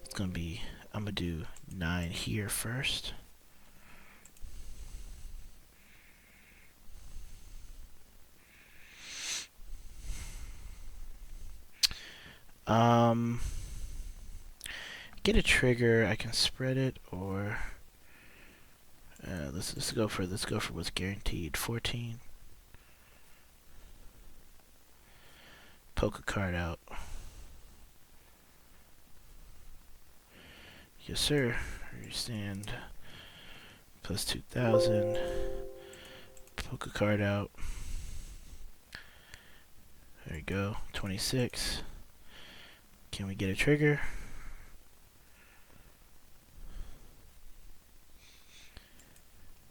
it's gonna be, I'm gonna do 9 here first. Get a trigger. I can spread it, or let's go for what's guaranteed. 14. Poke a card out. Yes, sir. You stand plus 2,000. Poke a card out. There you go. 26. Can we get a trigger?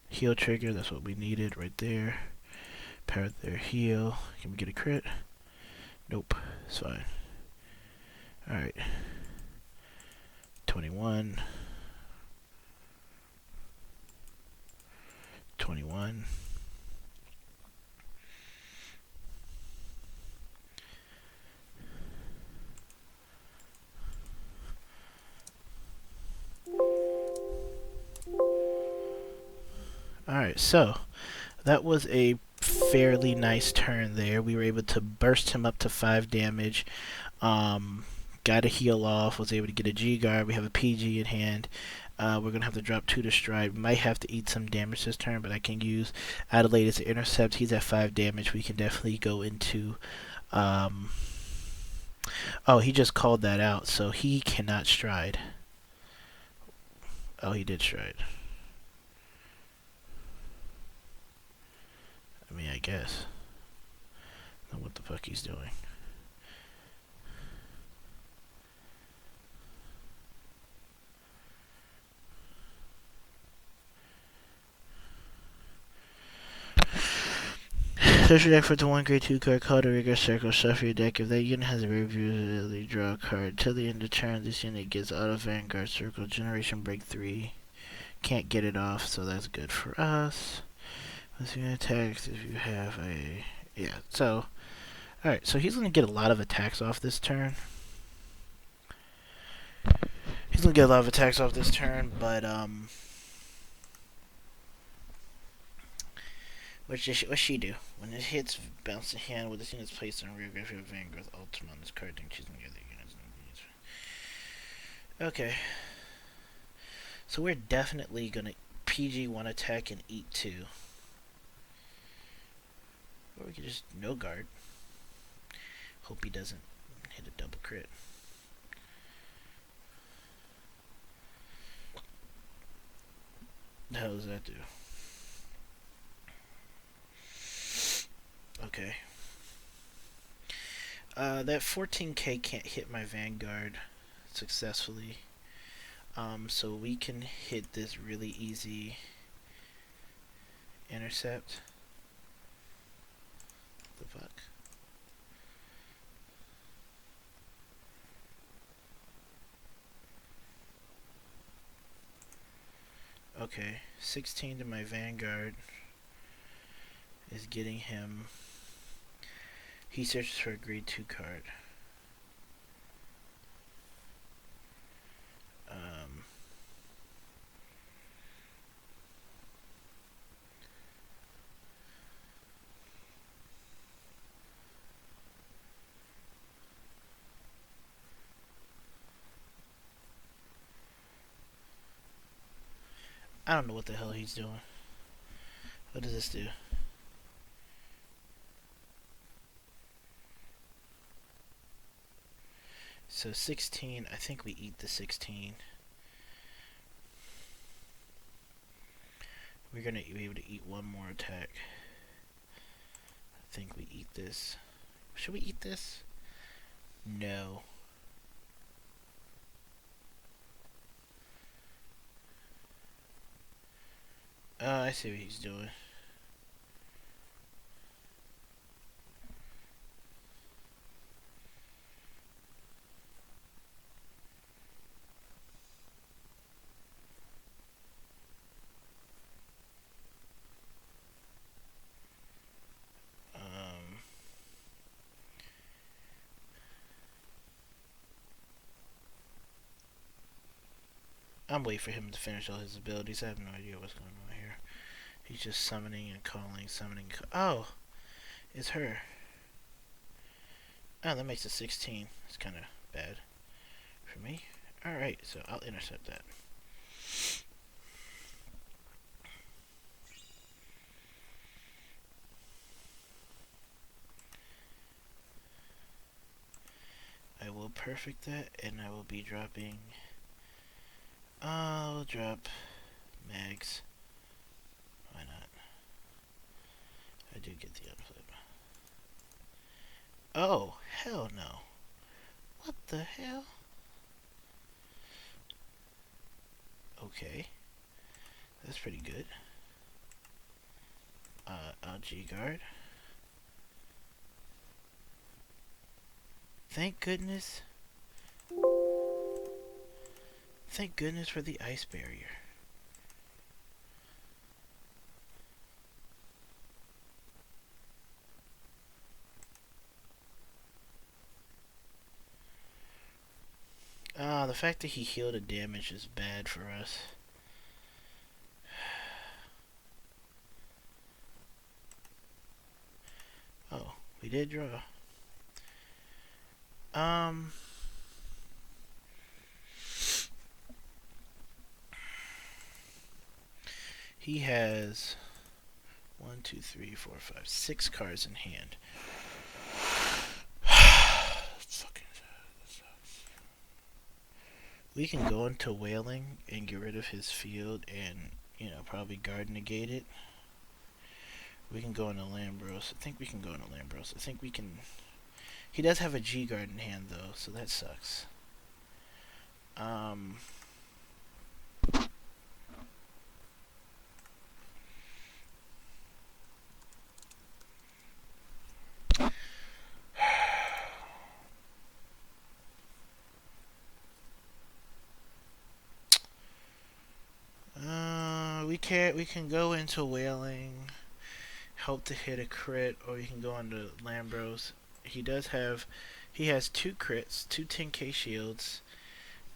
Heal trigger, that's what we needed right there. Power their heal. Can we get a crit? Nope, it's fine. Alright. 21. 21. Alright, so that was a fairly nice turn there. We were able to burst him up to 5 damage. Got a heal off, was able to get a G-guard. We have a PG in hand. We're going to have to drop 2 to stride. We might have to eat some damage this turn, but I can use Adelaide as an intercept. He's at 5 damage. We can definitely go into... oh, he just called that out, so he cannot stride. Oh, he did stride. I mean, I guess. I don't know what the fuck he's doing. Search your deck for the 1 grade 2 card called a rigor circle. Shuffle your deck. If that unit has a review, draw a card. Till the end of turn, this unit gets out of Vanguard Circle. Generation Break 3. Can't get it off, so that's good for us. Let's see attacks if you have a... Yeah, so... Alright, so he's going to get a lot of attacks off this turn. He's going to get a lot of attacks off this turn, but, what's she do? When it hits, bounce the hand with the units placed on rear graphic of Vanguard Ultimate on this card, then choosing the other units. Okay. So we're definitely going to PG 1 attack and eat 2. Or we could just no guard. Hope he doesn't hit a double crit. The hell does that do? Okay. That 14k can't hit my Vanguard successfully. So we can hit this really easy intercept. The fuck? Okay, 16 to my Vanguard is getting him. He searches for a grade 2 card. I don't know what the hell he's doing. What does this do? So 16, I think we eat the 16. We're gonna be able to eat one more attack. I think we eat this. Should we eat this? No. I see what he's doing. I'm waiting for him to finish all his abilities. I have no idea what's going on here. He's just summoning and calling, summoning. Oh, it's her. Oh, that makes it 16. It's kind of bad for me. Alright, so I'll intercept that. I will perfect that, and I will be dropping... I'll drop mags. Why not? I do get the unflip. Oh, hell no. What the hell? Okay. That's pretty good. G guard. Thank goodness. Thank goodness for the ice barrier. The fact that he healed a damage is bad for us. Oh, we did draw. He has 1, 2, 3, 4, 5, 6 cards in hand. Fucking that sucks. We can go into Wailing and get rid of his field and, you know, probably guard negate it. We can go into Lambros. I think we can go into Lambros. I think we can... He does have a G guard in hand though, so that sucks. we can go into whaling, hope to hit a crit, or you can go into Lambros. He has 2 crits, 2 10k shields,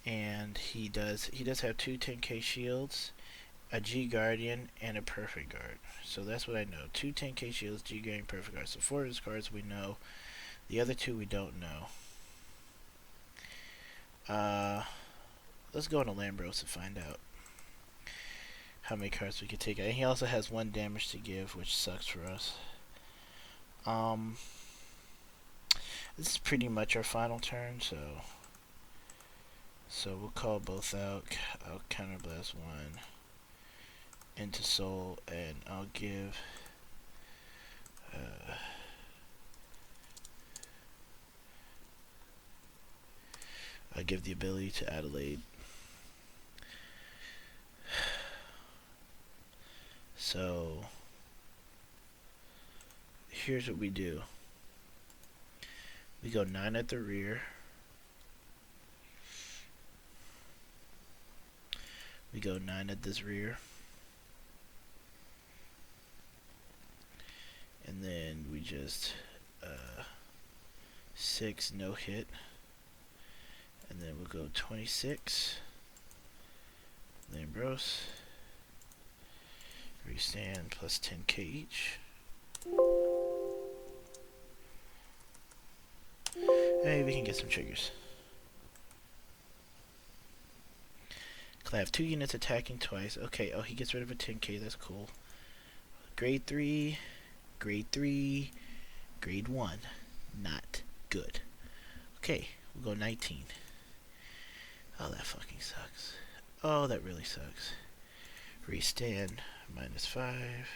and he does have 2 10k shields, a G Guardian, and a Perfect Guard. So that's what I know. 2 10k shields, G Guardian, Perfect Guard. So 4 of his cards we know. The other 2 we don't know. Let's go into Lambros and find out how many cards we can take out. And he also has 1 damage to give, which sucks for us. This is pretty much our final turn, so we'll call both out. I'll counterblast 1 into Soul, and I'll give the ability to Adelaide. So here's what we do. We go 9 at the rear. We go 9 at this rear. And then we just 6 no hit. And then we'll go 26. Lambros. Restand plus 10k each. Maybe we can get some triggers. I have 2 units attacking twice. Okay, oh, he gets rid of a 10k. That's cool. Grade 3, Grade 3, Grade 1. Not good. Okay, we'll go 19. Oh, that fucking sucks. Oh, that really sucks. Restand, -5.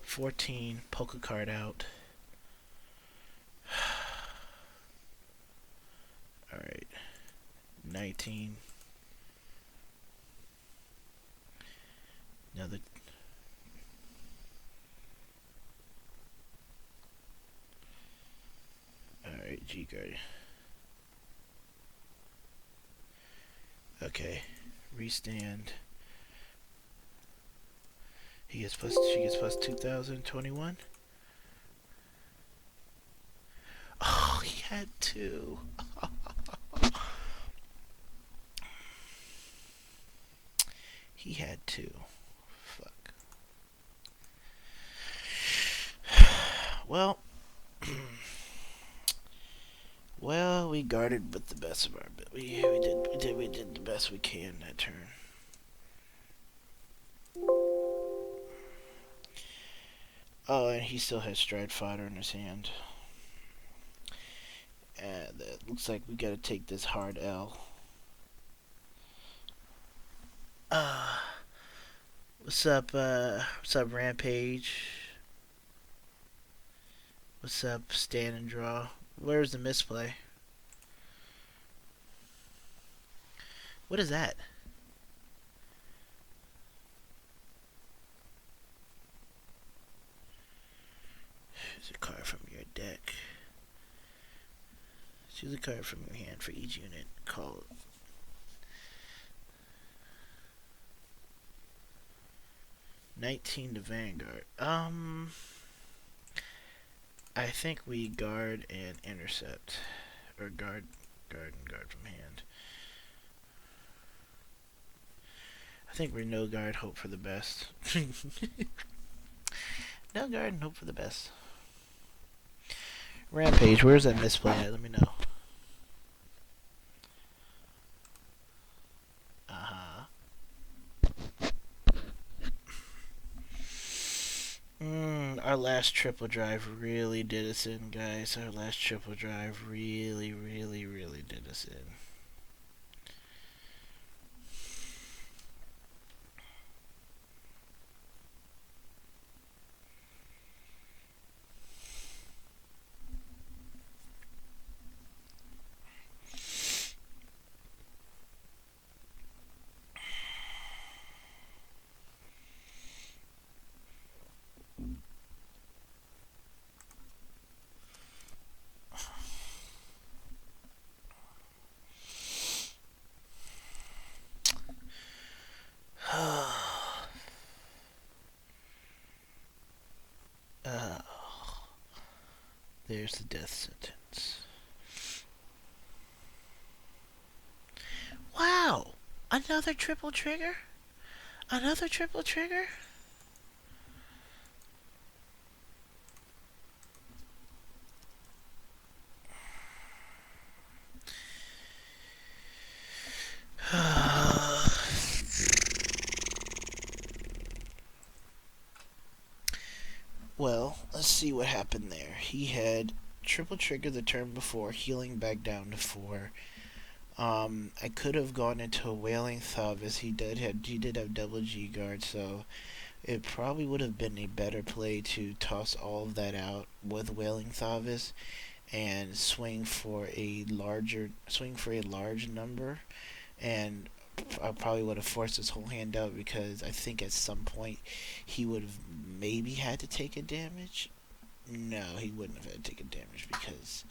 14, poke a card out. Alright. 19. Another. Alright, G Guardian. Okay. Restand. She gets plus 2021. Oh, he had 2. He had 2. Fuck. Well, well, we guarded with the best of our ability. We did the best we can that turn. Oh, and he still has Stride Fighter in his hand. And it looks like we gotta take this hard L. What's up, Rampage? What's up, Stand and Draw? Where's the misplay? What is that? Choose a card from your deck. Choose a card from your hand for each unit. Call it. $19 to Vanguard. I think we guard and intercept. Or guard and guard from hand. I think we're no guard, hope for the best. No guard and hope for the best. Rampage, where's that misplay at? Let me know. Our last triple drive really did us in, guys. Our last triple drive really did us in. There's the death sentence. Wow! Another triple trigger? Another triple trigger? Well, let's see what happened there. He had triple trigger the turn before, healing back down to 4. I could have gone into a Wailing Thavas. He did have double G guard, so it probably would have been a better play to toss all of that out with Wailing Thavas and swing for a large number, and I probably would have forced his whole hand out because I think at some point he would have maybe had to take a damage. No, he wouldn't have had to take a damage because.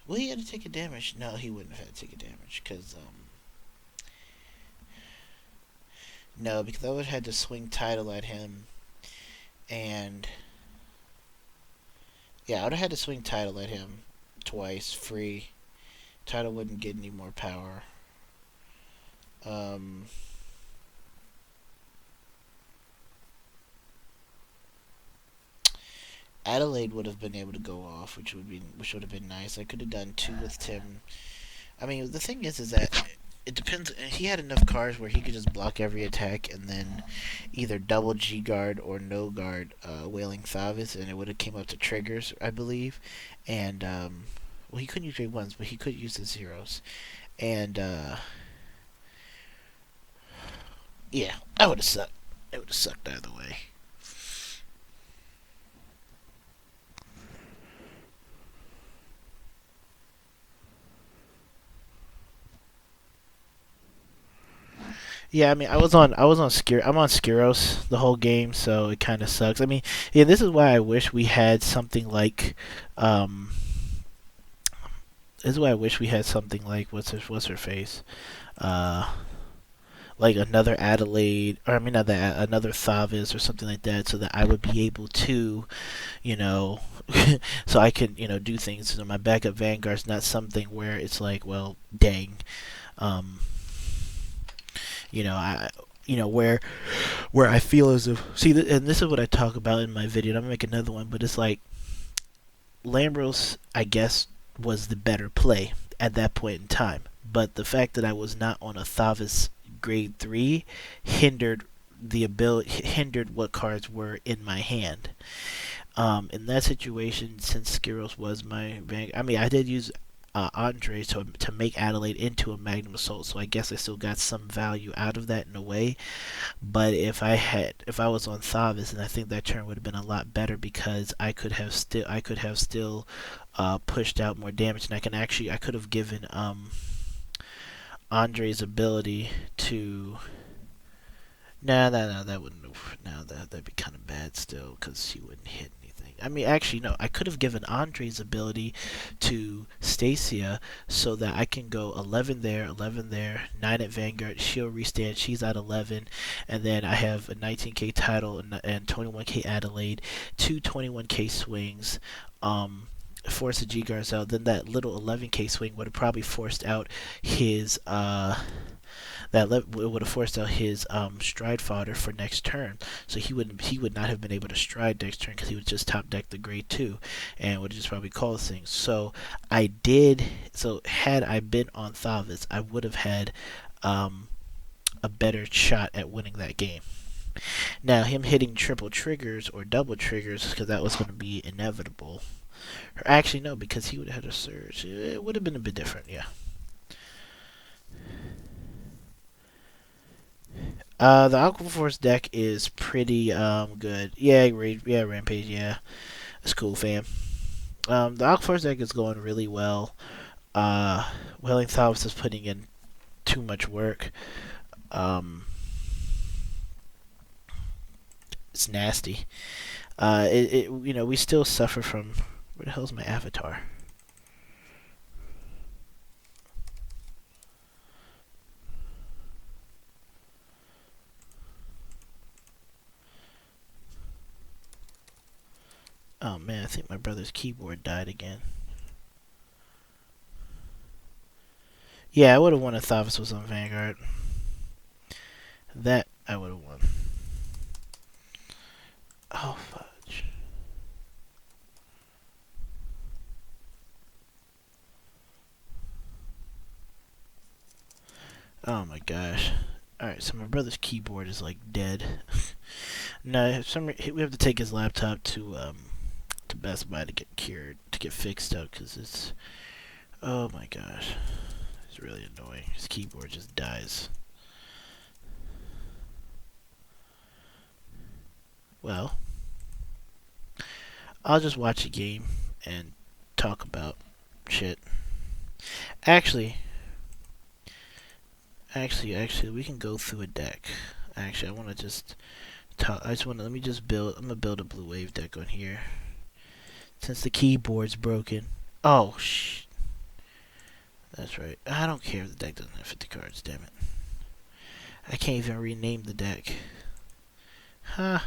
Well, he had to take a damage. No, he wouldn't have had to take a damage because no, because I would have had to swing title at him, and yeah, I would have had to swing title at him twice free. Title wouldn't get any more power. Adelaide would have been able to go off, which would have been nice. I could have done 2 with Tim. I mean, the thing is that it depends. He had enough cards where he could just block every attack and then either double G guard or no guard Wailing Thavas, and it would have came up to triggers, I believe. And well, he couldn't use grade 1s, but he could use the 0s. And yeah, that would have sucked. It would have sucked either way. Yeah, I mean, I'm on Skiros the whole game, so it kind of sucks. I mean, yeah, this is why I wish we had something like, this is why I wish we had something like what's her face, uh, like another Adelaide, or I mean, another Thavas or something like that, so that I would be able to, you know, so I can, do things. So my backup Vanguard's not something where it's like, well, dang, um, I where I feel as if and this is what I talk about in my video, and I'm gonna make another one, but it's like Lambros, I guess, was the better play at that point in time, but the fact that I was not on a Thavas grade 3 hindered what cards were in my hand. In that situation, since Skiros was my bank, I mean, I did use Andre to make Adelaide into a Magnum Assault, so I guess I still got some value out of that in a way. But if I was on Thavas, and I think that turn would have been a lot better because I could have still pushed out more damage, and I could have given Andre's ability to. No, that wouldn't have. No, that'd be kind of bad still, because he wouldn't hit anything. I mean, actually, no. I could have given Andre's ability to Stacia so that I can go 11 there, 9 at Vanguard. She'll restand. She's at 11, and then I have a 19k title and 21k Adelaide, 2 21k swings. Force the G guards out. Then that little 11k swing would have probably forced out his it would have forced out his stride fodder for next turn, so he would not have been able to stride next turn because he would just top deck the grade 2 and would just probably call things. So had I been on Thavas, I would have had a better shot at winning that game. Now, him hitting triple triggers or double triggers, because that was going to be inevitable. Or actually, no, because he would have had a surge. It would have been a bit different, yeah. The Aqua Force deck is pretty good. Yeah, Rampage, yeah. That's cool, fam. The Aqua Force deck is going really well. Wailing Thavas is putting in too much work. It's nasty. We still suffer from. Where the hell's my avatar? Oh man, I think my brother's keyboard died again. Yeah, I would have won if Thavas was on Vanguard. That I would have won. Oh fudge. Oh my gosh. Alright, so my brother's keyboard is like dead. No, we have to take his laptop to Best Buy to get cured, to get fixed up, because it's, oh my gosh, it's really annoying. His keyboard just dies. Well, I'll just watch a game and talk about shit. Actually, we can go through a deck. Actually, I want to just talk. Let me just build. I'm gonna build a blue wave deck on here. Since the keyboard's broken. Oh, shh. That's right. I don't care if the deck doesn't have 50 cards, damn it. I can't even rename the deck. Huh.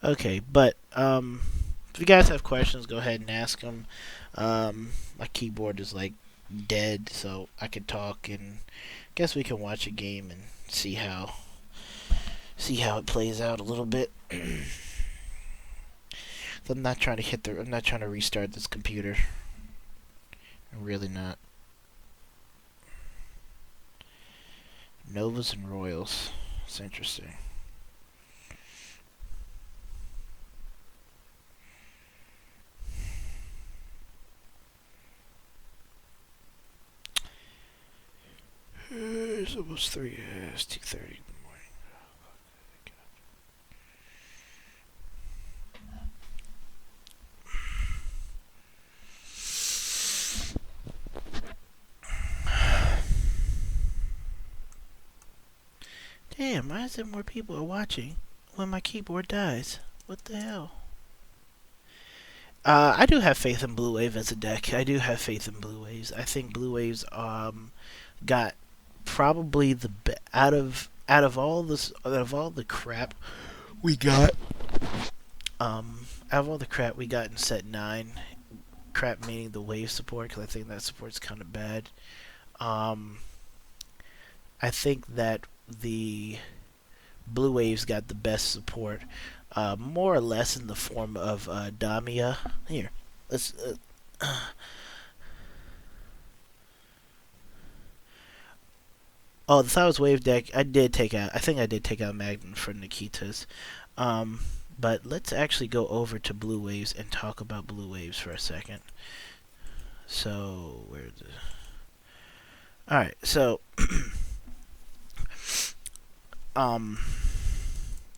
Okay, but, if you guys have questions, go ahead and ask them. My keyboard is, like, dead, so I can talk, and guess we can watch a game and see how it plays out a little bit. I'm not trying to I'm not trying to restart this computer. I'm really not. Novas and Royals. It's interesting. It's almost 3. It's 2:30 in the morning. Damn, why is there more people are watching when my keyboard dies? What the hell? I do have faith in Blue Wave as a deck. I do have faith in Blue Waves. I think Blue Waves got probably out of all the crap we got out of all the crap we got in set 9, crap meaning the wave support, because I think that support's kind of bad. I think that the Blue Waves got the best support, more or less in the form of Damia. Here, let's. Oh, the Thavas Wave deck, I think I did take out Magnum for Nikita's. But let's actually go over to Blue Waves and talk about Blue Waves for a second. So, where's the... Alright, so... Alright,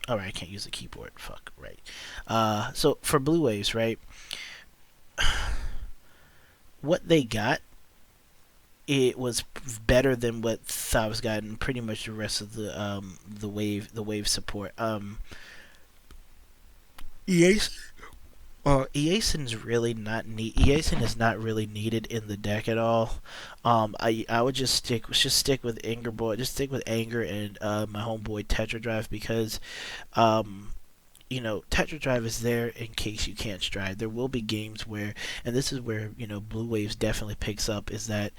I can't use the keyboard. Fuck, right. So, for Blue Waves, right? What they got, it was better than what Thavas got and pretty much the rest of the wave support. Eason is really not Eason is not really needed in the deck at all. I would just stick with Anger and my homeboy Tetra Drive, because Tetra Drive is there in case you can't stride. There will be games where, and this is where Blue Waves definitely picks up, is that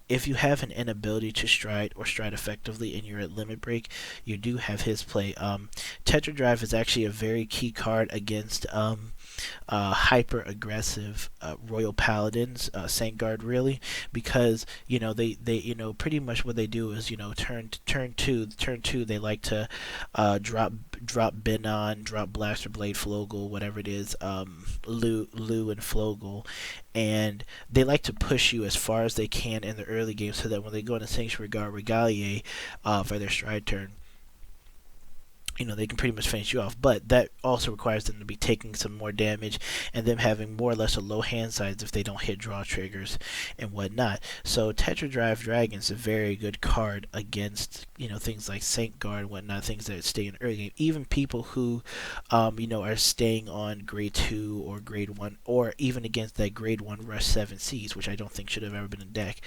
if you have an inability to stride or stride effectively and you're at limit break, you do have his play. Tetra Drive is actually a very key card against hyper aggressive Royal Paladins, Vanguard really, because they pretty much what they do is turn two they like to drop Benon, drop Blaster Blade, Flogel, whatever it is, Lu and Flogel, and they like to push you as far as they can in the early game, so that when they go into Sanctuary Guard Regalia for their stride turn, they can pretty much finish you off, but that also requires them to be taking some more damage and them having more or less a low hand size if they don't hit draw triggers and whatnot. So Tetradrive Dragon is a very good card against things like Saint Guard and whatnot, things that stay in early game. Even people who are staying on grade 2 or grade 1, or even against that grade 1 Rush 7Cs, which I don't think should have ever been in deck.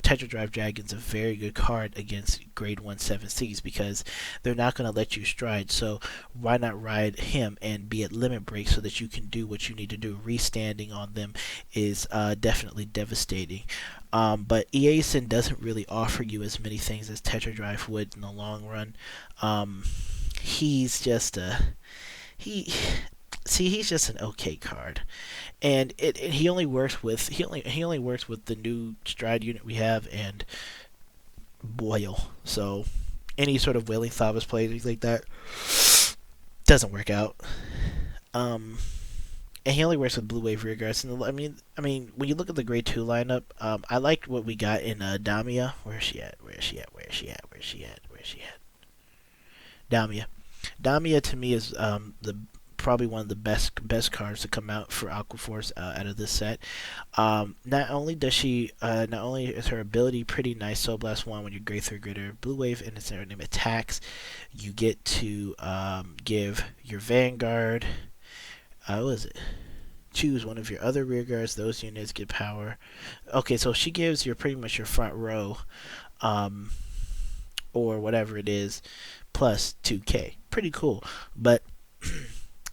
Tetradrive Dragon's a very good card against grade 1 7Cs because they're not going to let you stride. So why not ride him and be at limit break so that you can do what you need to do? Restanding on them is definitely devastating. But Eason doesn't really offer you as many things as Tetradrive would in the long run. He's just he's just an okay card, and he only works with the new stride unit we have and Boyle. So any sort of Wailing Thavas play like that doesn't work out. And he only works with Blue Wave rearguards. And I mean, when you look at the grade 2 lineup, I liked what we got in Damia. Where's she at? Damia to me is the probably one of the best cards to come out for Aquaforce out of this set. Not only is her ability pretty nice, Soul Blast 1 when you're grade 3 gritter, Blue Wave and its name attacks, you get to give your Vanguard, what is it? Choose one of your other rear guards. Those units get power. Okay, so she gives pretty much your front row, or whatever it is, plus 2k. Pretty cool. But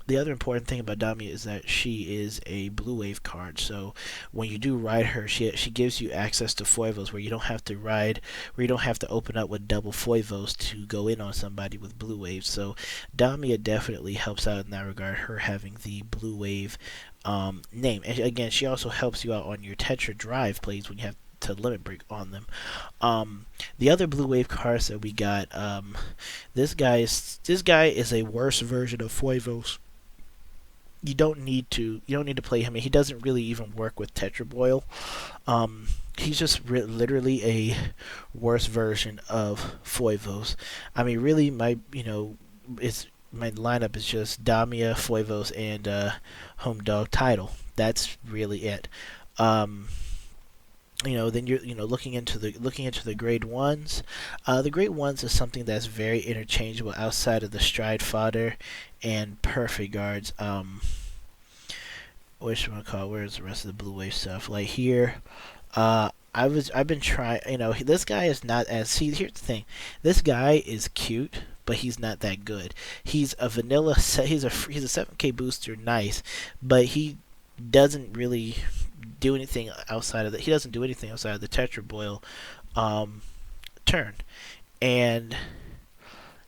the other important thing about Damia is that she is a Blue Wave card. So when you do ride her, she gives you access to foivos where you don't have to open up with double foivos to go in on somebody with Blue Wave. So Damia definitely helps out in that regard, her having the Blue Wave name. And again, she also helps you out on your Tetradrive plays when you have to limit break on them. The other Blue Wave cards that we got, this guy is a worse version of foivos. You don't need to play him. He doesn't really even work with Tetra Boil. He's just literally a worse version of Foivos. I mean, really, my lineup is just Damia, Foivos, and Home Dog Title. That's really it. Then you're looking into the grade 1s. The grade 1s is something that's very interchangeable outside of the stride fodder and perfect guards. Where's the rest of the Blue Wave stuff? Like here, I've been trying. This guy is not as. See, here's the thing. This guy is cute, but he's not that good. He's a vanilla. He's a 7K booster, nice, but he doesn't really do anything outside of the. He doesn't do anything outside of the Tetra Boil turn, and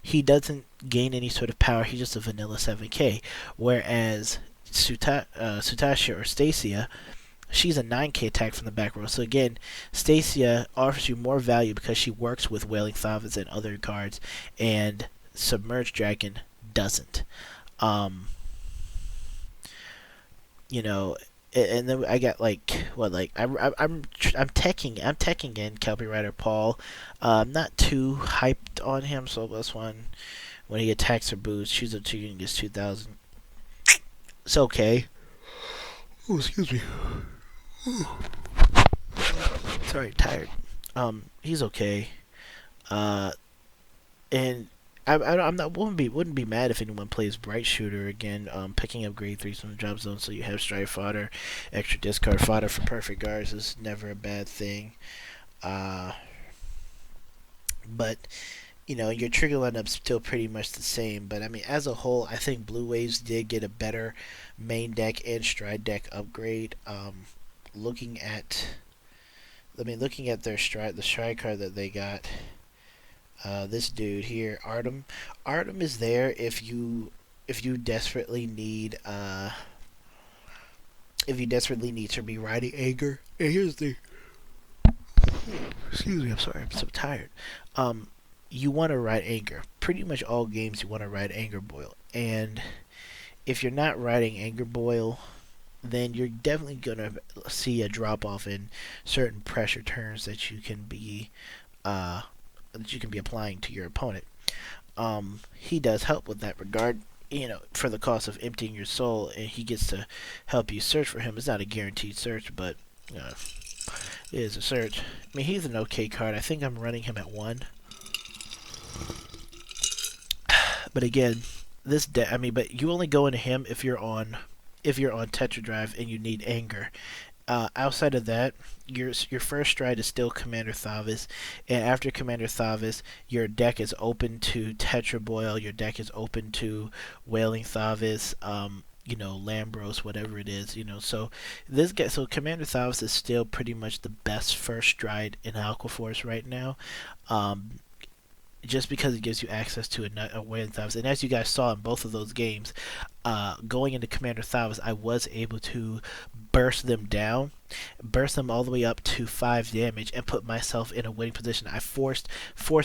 he doesn't gain any sort of power. He's just a vanilla 7K, whereas Sutasha or Stacia, she's a 9K attack from the back row. So again, Stacia offers you more value because she works with Wailing Thavas and other cards, and Submerged Dragon doesn't. And then I got I'm teching in Kelpie Rider Paul. I'm not too hyped on him, so this one when he attacks or boosts, choose a 2 unit gets 2,000. It's okay. Oh, excuse me. Sorry, tired. He's okay. And wouldn't be mad if anyone plays Bright Shooter again. Picking up grade 3s from the drop zone, so you have stride fodder, extra discard fodder for perfect guards is never a bad thing. But your trigger lineup's still pretty much the same. But I mean, as a whole, I think Blue Waves did get a better main deck and stride deck upgrade. Looking at their stride card that they got. This dude here, Artem. Artem is there if you desperately need to be riding anger. And here's the excuse me, I'm sorry, I'm so tired. You want to ride anger. Pretty much all games you want to ride anger boil. And if you're not riding anger boil, then you're definitely gonna see a drop off in certain pressure turns that you can be applying to your opponent. he does help with that regard. For the cost of emptying your soul, and he gets to help you search for him. It's not a guaranteed search, but it is a search. I mean, he's an okay card. I think I'm running him at 1. But again, this deck. I mean, but you only go into him if you're on Tetra Drive and you need anger. Outside of that, your first stride is still Commander Thavas, and after Commander Thavas, your deck is open to Tetra Boil. Your deck is open to Wailing Thavas. Lambros, whatever it is. So so Commander Thavas is still pretty much the best first stride in Aquaforce right now. Just because it gives you access to a Wailing Thavas. And as you guys saw in both of those games, going into Commander Thavas, I was able to burst them all the way up to 5 damage, and put myself in a winning position. I forced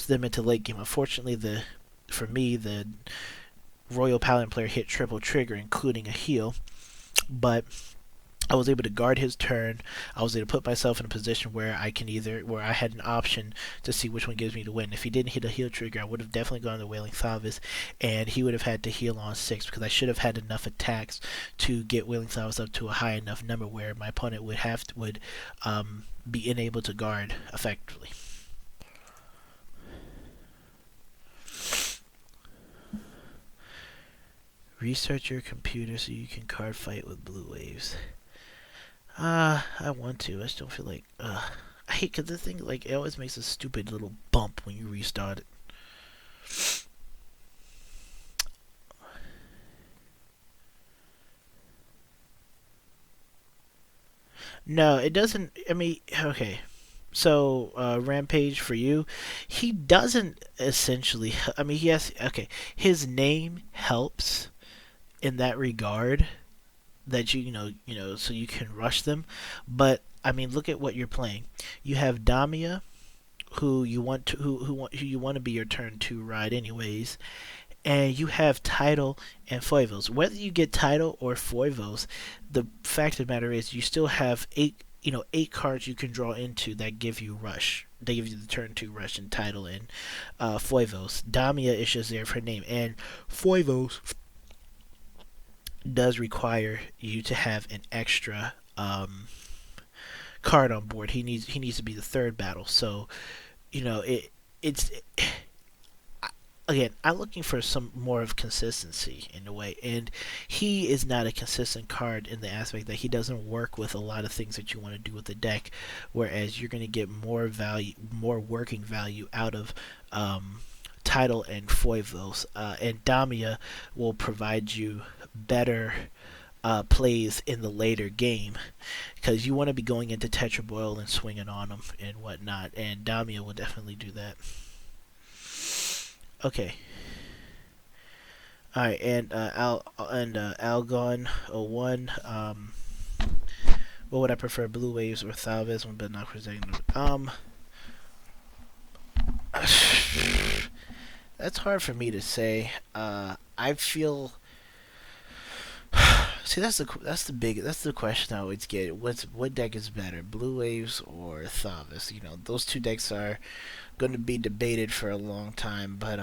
them into late game. Unfortunately, for me, the Royal Paladin player hit triple trigger, including a heal, but I was able to guard his turn. I was able to put myself in a position where I had an option to see which one gives me the win. If he didn't hit a heal trigger, I would have definitely gone to Wailing Thavas, and he would have had to heal on 6, because I should have had enough attacks to get Wailing Thavas up to a high enough number where my opponent would be unable to guard effectively. Research your computer so you can card fight with blue waves. I want to. I just don't feel like. I hate, because the thing, like, it always makes a stupid little bump when you restart it. No, it doesn't. I mean, okay. So, Rampage, for you, he doesn't essentially. I mean, yes, okay. His name helps in that regard, that so you can rush them. But I mean, look at what you're playing. You have Damia, who you want to be your turn 2 ride anyways, and you have Tidal and Foivos. Whether you get Tidal or Foivos, the fact of the matter is you still have 8 cards you can draw into that give you rush. They give you the turn 2 rush in Tidal and Foivos. Damia is just there for her name, and Foivos does require you to have an extra card on board. He needs to be the 3rd battle. So, it's again, I'm looking for some more of consistency in a way, and he is not a consistent card in the aspect that he doesn't work with a lot of things that you want to do with the deck, whereas you're going to get more working value out of Tidal and Foivos, and Damia will provide you better plays in the later game, because you want to be going into Tetra Boil and swinging on them and whatnot, and Damia will definitely do that. Okay. Alright, and Algon 01. What would I prefer, Blue Waves or Thavas? But not presenting. That's hard for me to say. I feel. See, that's the question I always get. What deck is better, Blue Waves or Thavas? Those two decks are going to be debated for a long time. But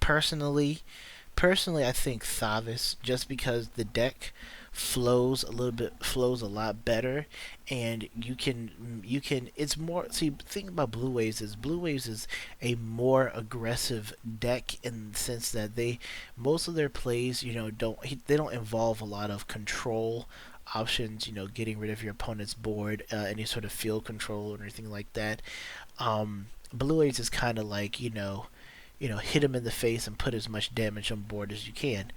personally, I think Thavas, just because the deck flows a lot better, and you can it's more. See, the thing about Blue Waves is a more aggressive deck, in the sense that most of their plays don't involve a lot of control options, getting rid of your opponent's board, any sort of field control or anything like that. Blue Waves is kind of like hit him in the face and put as much damage on board as you can.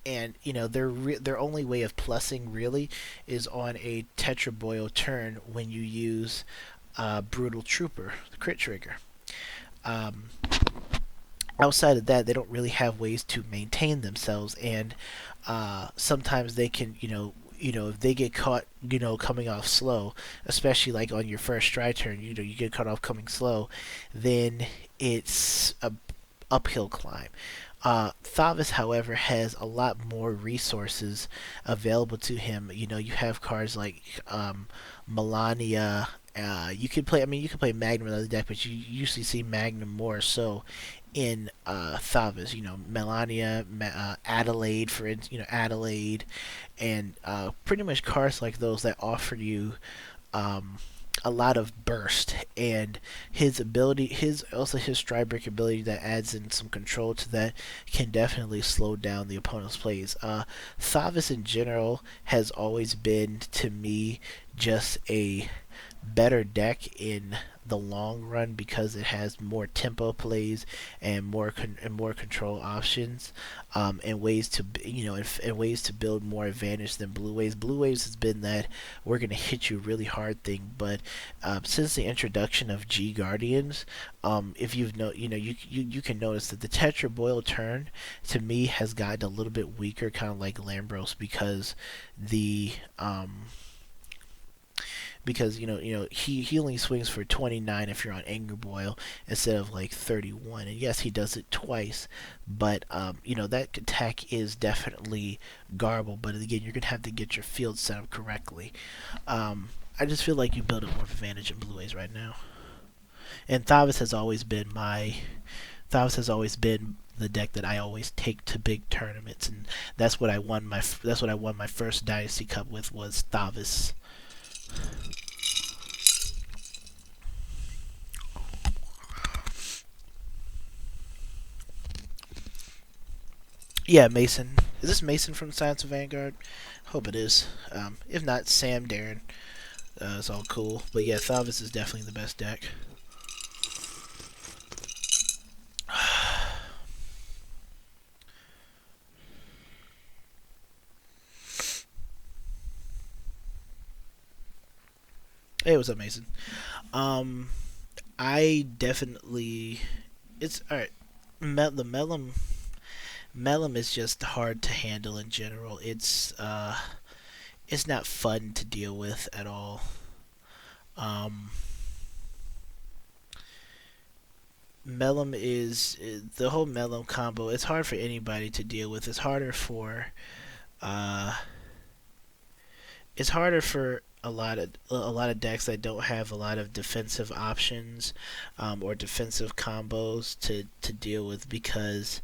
And their only way of plussing really is on a Tetra Boil turn, when you use Brutal Trooper, the crit trigger. Outside of that, they don't really have ways to maintain themselves, and sometimes they can, if they get caught, coming off slow, especially like on your first stride turn, you get caught off coming slow, then it's a uphill climb. Thavas, however, has a lot more resources available to him. You have cards like Melania You could play. I mean, you could play Magnum in the deck, but you usually see Magnum more so in Thavas. You know, Melania, Adelaide, Adelaide, and pretty much cards like those that offer you um, a lot of burst, and his ability, his stride break ability that adds in some control to that can definitely slow down the opponent's plays. Thavas in general has always been to me just a better deck in the long run because it has more tempo plays and more control options, and ways to and ways to build more advantage than Blue Waves. Blue Waves has been that we're gonna hit you really hard thing, but since the introduction of G Guardians, if you've you can notice that the Tetra Boil turn to me has gotten a little bit weaker, kind of like Lambros, the because he only swings for 29 if you're on Anger Boil instead of like 31. And yes, he does it twice, but that attack is definitely garbled. But again, you're gonna have to get your field set up correctly. I just feel like you build a more advantage in Blue Ways right now. And Thavas has always been the deck that I always take to big tournaments, and that's what I won my first Dynasty Cup with, was Thavas. Yeah, Mason. Is this Mason from Science of Vanguard? Hope it is. If not, Sam, Darren. It's all cool. But yeah, Thavas is definitely the best deck. Hey, what's up, Mason? I definitely. It's alright. The Melum is just hard to handle in general. It's not fun to deal with at all. Melum is the whole Melum combo. It's hard for anybody to deal with. Uh, it's harder for a lot of decks that don't have a lot of defensive options, or defensive combos to deal with, because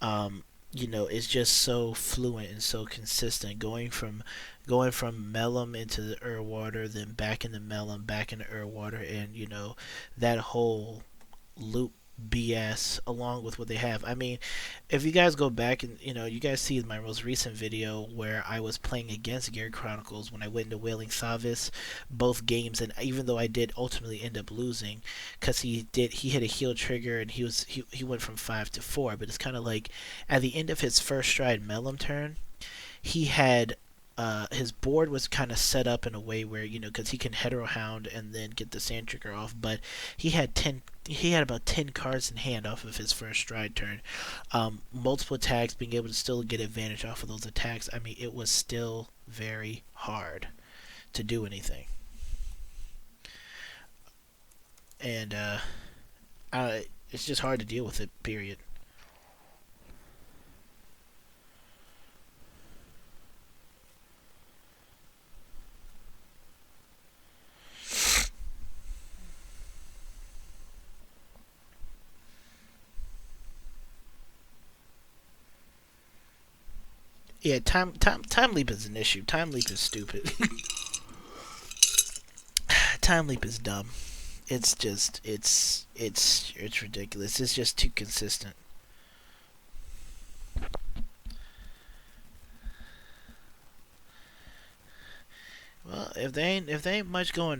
it's just so fluent and so consistent, going from Melum into the Urwater, then back into Melum, back into Urwater, and that whole loop BS along with what they have. I mean, if you guys go back and you guys see my most recent video where I was playing against Gary Chronicles when I went into Wailing Thavas both games, and even though I did ultimately end up losing because he hit a heal trigger and he went from 5 to 4, but it's kind of like at the end of his first stride Melum turn, he had his board was kind of set up in a way where because he can Hetero Hound and then get the Sand Trigger off, but he had about 10 cards in hand off of his first stride turn. Multiple attacks, being able to still get advantage off of those attacks. I mean, it was still very hard to do anything, and it's just hard to deal with it. Period. Yeah, time leap is an issue. Time leap is stupid. Time leap is dumb. It's just it's ridiculous. It's just too consistent. Well, if they ain't much going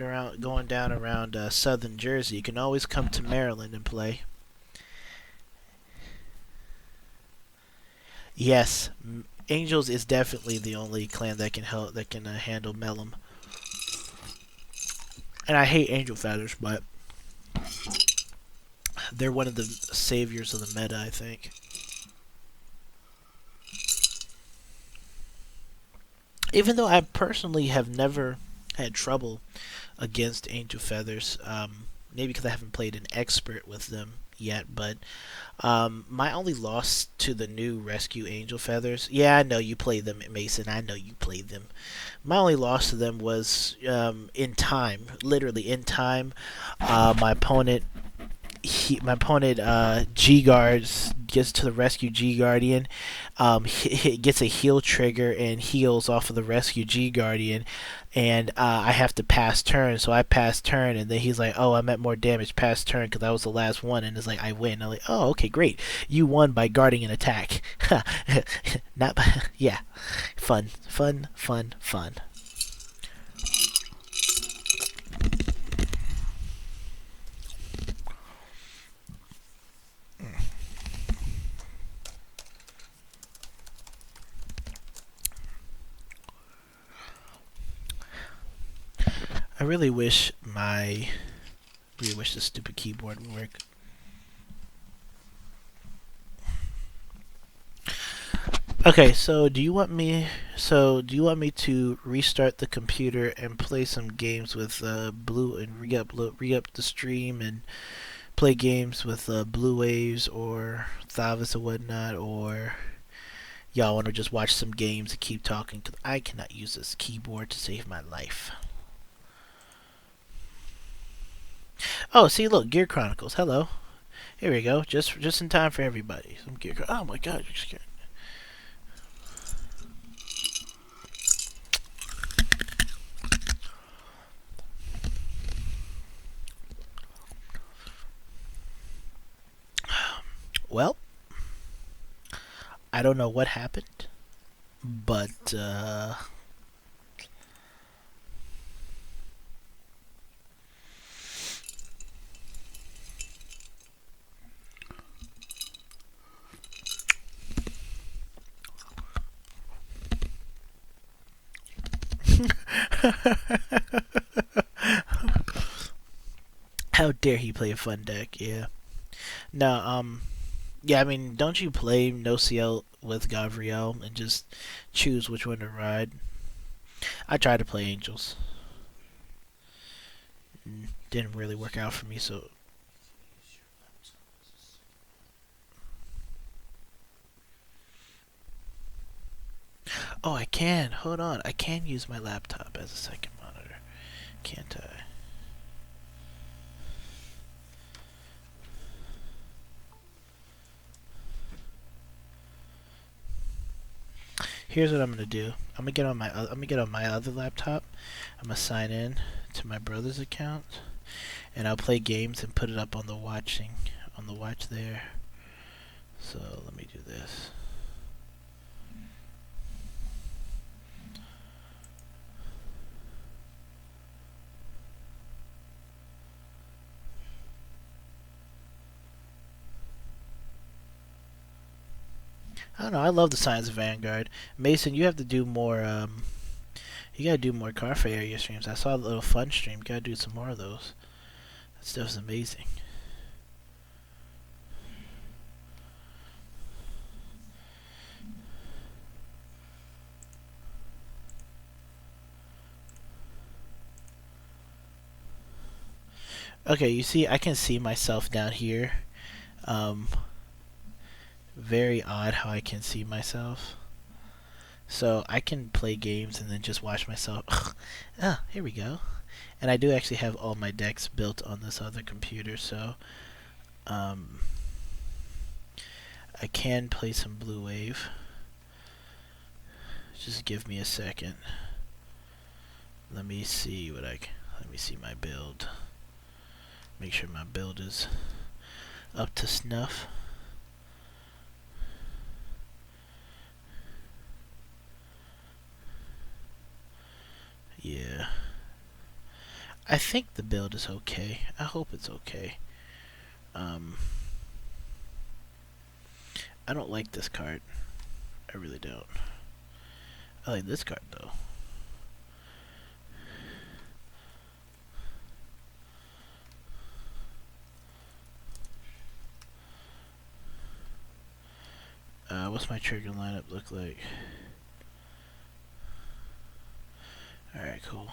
down around southern Jersey, you can always come to Maryland and play. Yes, Angels is definitely the only clan that can handle Melum. And I hate Angel Feathers, but they're one of the saviors of the meta, I think. Even though I personally have never had trouble against Angel Feathers, maybe because I haven't played an expert with them yet, but my only loss to the new Rescue Angel Feathers. Yeah, I know you play them, Mason. I know you played them. My only loss to them was in time, literally in time. My opponent G guards gets to the rescue G Guardian, gets a heal trigger and heals off of the rescue G Guardian, and I have to pass turn, so I pass turn, and then he's like, "Oh, I meant more damage, pass turn," because I was the last one, and it's like I win. I'm like, "Oh, okay, great, you won by guarding an attack." Not, yeah, fun, fun, fun, fun. I really wish the stupid keyboard would work. Okay, so do you want me? To restart the computer and play some games with Blue and re-up the stream and play games with Blue Waves or Thavas or whatnot, or y'all want to just watch some games and keep talking? Because I cannot use this keyboard to save my life. Oh, see, look, Gear Chronicles. Hello. Here we go. Just in time for everybody. Some Gear. Oh my God, you're scared. Well, I don't know what happened, but how dare he play a fun deck? Yeah. No, yeah, I mean, don't you play No CL with Gavriel and just choose which one to ride? I tried to play Angels. Didn't really work out for me, so. Oh, I can. Hold on. I can use my laptop as a second monitor. Can't I? Here's what I'm gonna do. I'm gonna get on my other laptop. I'm gonna sign in to my brother's account, and I'll play games and put it up on the watch there. So let me do this. I don't know. I love the Science of Vanguard. Mason, you have to do more. You gotta do more Cardfight area streams. I saw a little fun stream. You gotta do some more of those. That stuff's amazing. Okay, you see, I can see myself down here. Very odd how I can see myself. So I can play games and then just watch myself. Ah, here we go. And I do actually have all my decks built on this other computer, so I can play some Blue Wave. Just give me a second. Let me see my build. Make sure my build is up to snuff. Yeah. I think the build is okay. I hope it's okay. I don't like this card. I really don't. I like this card though. What's my trigger lineup look like? Alright, cool.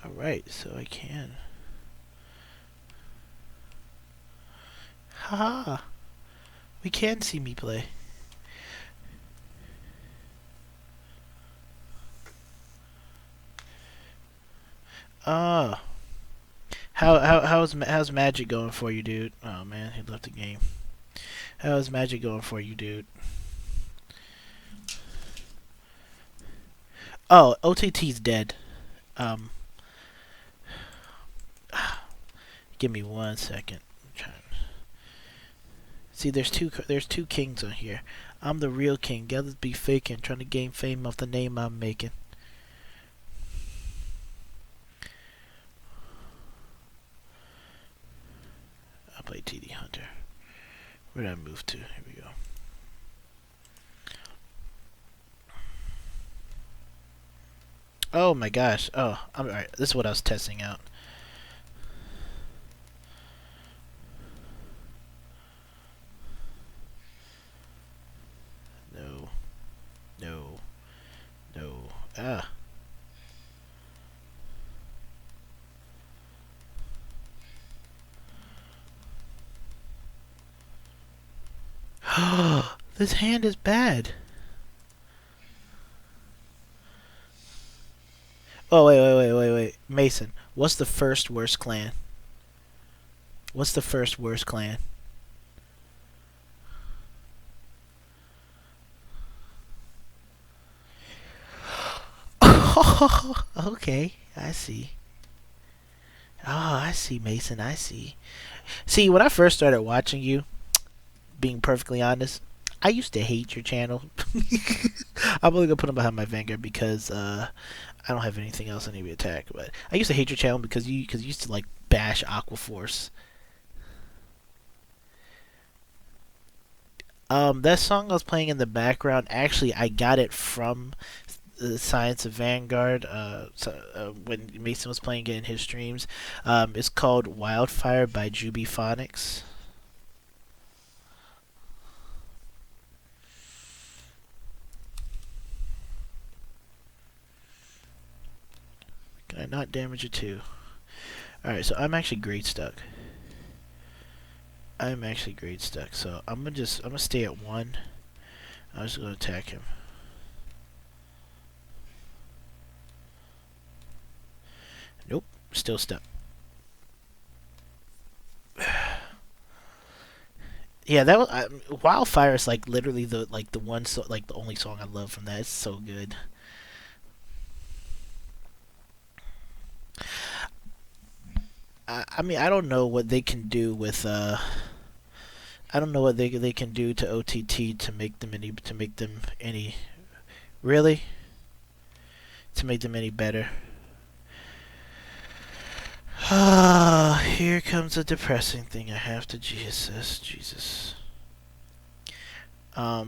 Alright, so I can. Haha. We can see me play. Oh. How's Magic going for you, dude? Oh man, he left the game. How's Magic going for you, dude? Oh, OTT's dead. Um, give me 1 second. See, there's two kings on here. I'm the real king. Others be faking, trying to gain fame off the name I'm making. I'll play TD Hunter. Where did I move to? Here we go. Oh my gosh. Oh, I'm alright. This is what I was testing out. No. No. No. Ah. This hand is bad. Oh, wait. Mason, what's the first worst clan? What's the first worst clan? Okay, I see. Oh, I see, Mason, I see. See, when I first started watching you, being perfectly honest, I used to hate your channel. I'm only gonna put him behind my Vanguard because I don't have anything else I need to attack. But I used to hate your channel because you used to like bash Aqua Force. That song I was playing in the background, actually, I got it from the Science of Vanguard. When Mason was playing it in his streams, it's called Wildfire by Juby Phonics. Can I not damage it too? Alright, so I'm actually grade stuck. So I'm gonna stay at 1. I'm just gonna attack him. Nope, still stuck. Yeah, that was Wildfire is like literally the the only song I love from that. It's so good. I mean, I don't know what they can do with I don't know what they can do to OTT to make them any really to make them any better. Ah, here comes a depressing thing I have to Jesus. I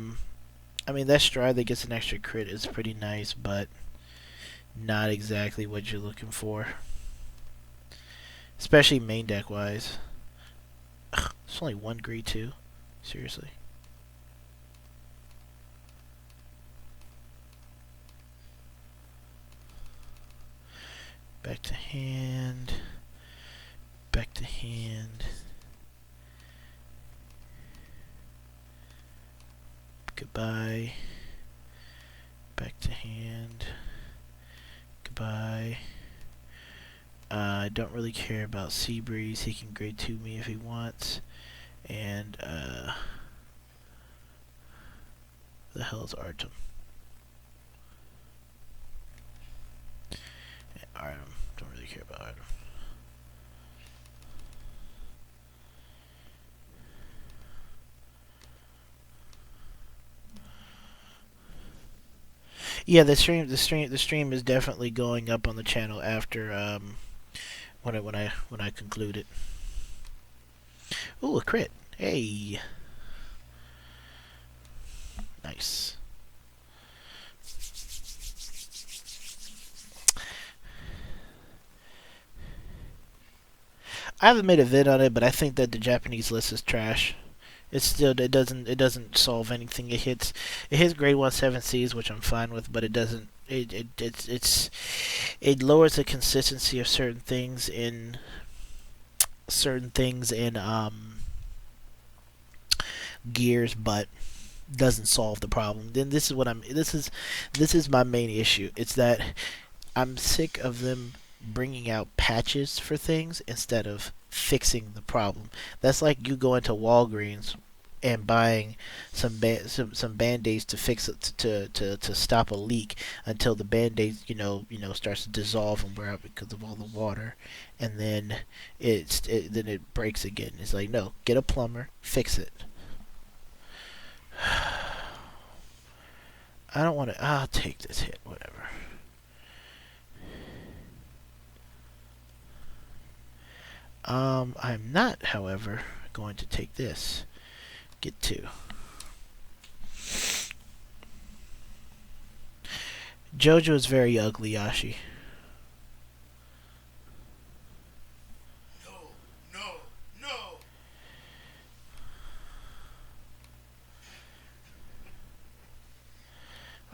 mean, that Stride that gets an extra crit is pretty nice, but not exactly what you're looking for. Especially main deck wise. Ugh, it's only 1 grade 2. Seriously. Back to hand. Back to hand. Goodbye. Back to hand. Goodbye. I don't really care about Seabreeze. He can grade 2 me if he wants. And, the hell is Artem? Artem. Don't really care about Artem. Yeah, the stream is definitely going up on the channel after when I conclude it. Ooh, a crit. Hey. Nice. I haven't made a vid on it, but I think that the Japanese list is trash. It doesn't solve anything. It hits grade 1 7Cs, which I'm fine with, but it doesn't it lowers the consistency of certain things in gears, but doesn't solve the problem. Then this is what I'm. This is my main issue. It's that I'm sick of them bringing out patches for things instead of fixing the problem. That's like you go into Walgreens and buying some band-aids to fix it to stop a leak until the band-aid starts to dissolve and wear out because of all the water, and then then it breaks again. It's like, no, get a plumber, fix it. I don't want to. I'll take this hit, whatever. I'm not, however, going to take this. Get 2. Jojo is very ugly, Yashi. No.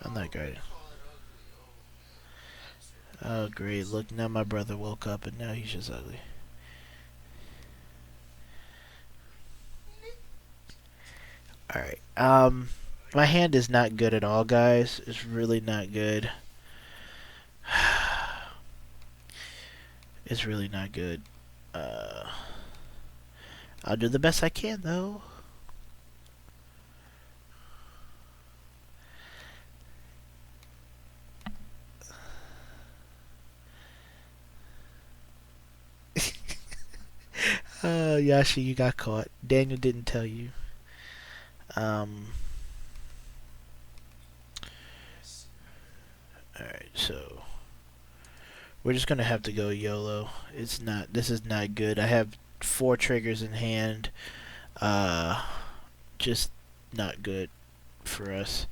I'm not great. Oh, great. Look, now my brother woke up and now he's just ugly. Alright. My hand is not good at all, guys. It's really not good. It's really not good. I'll do the best I can, though. Yashi, you got caught. Daniel didn't tell you. Alright, so we're just gonna have to go YOLO. This is not good. I have 4 triggers in hand. Just not good for us.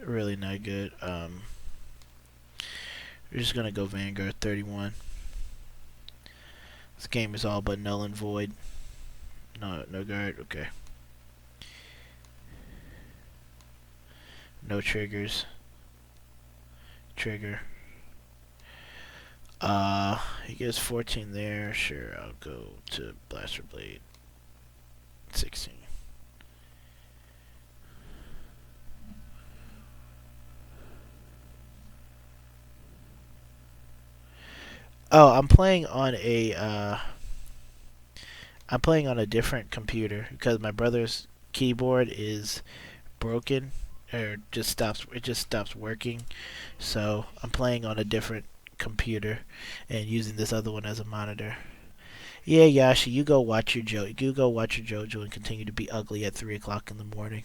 Really not good. We're just gonna go Vanguard 31. This game is all but null and void. No guard, okay. No triggers. Trigger. He gets 14 there. Sure, I'll go to Blaster Blade. 16. Oh, I'm playing on a different computer because my brother's keyboard is broken, or it just stops working. So I'm playing on a different computer and using this other one as a monitor. Yeah, Yashi, you go watch your JoJo and continue to be ugly at 3 o'clock in the morning.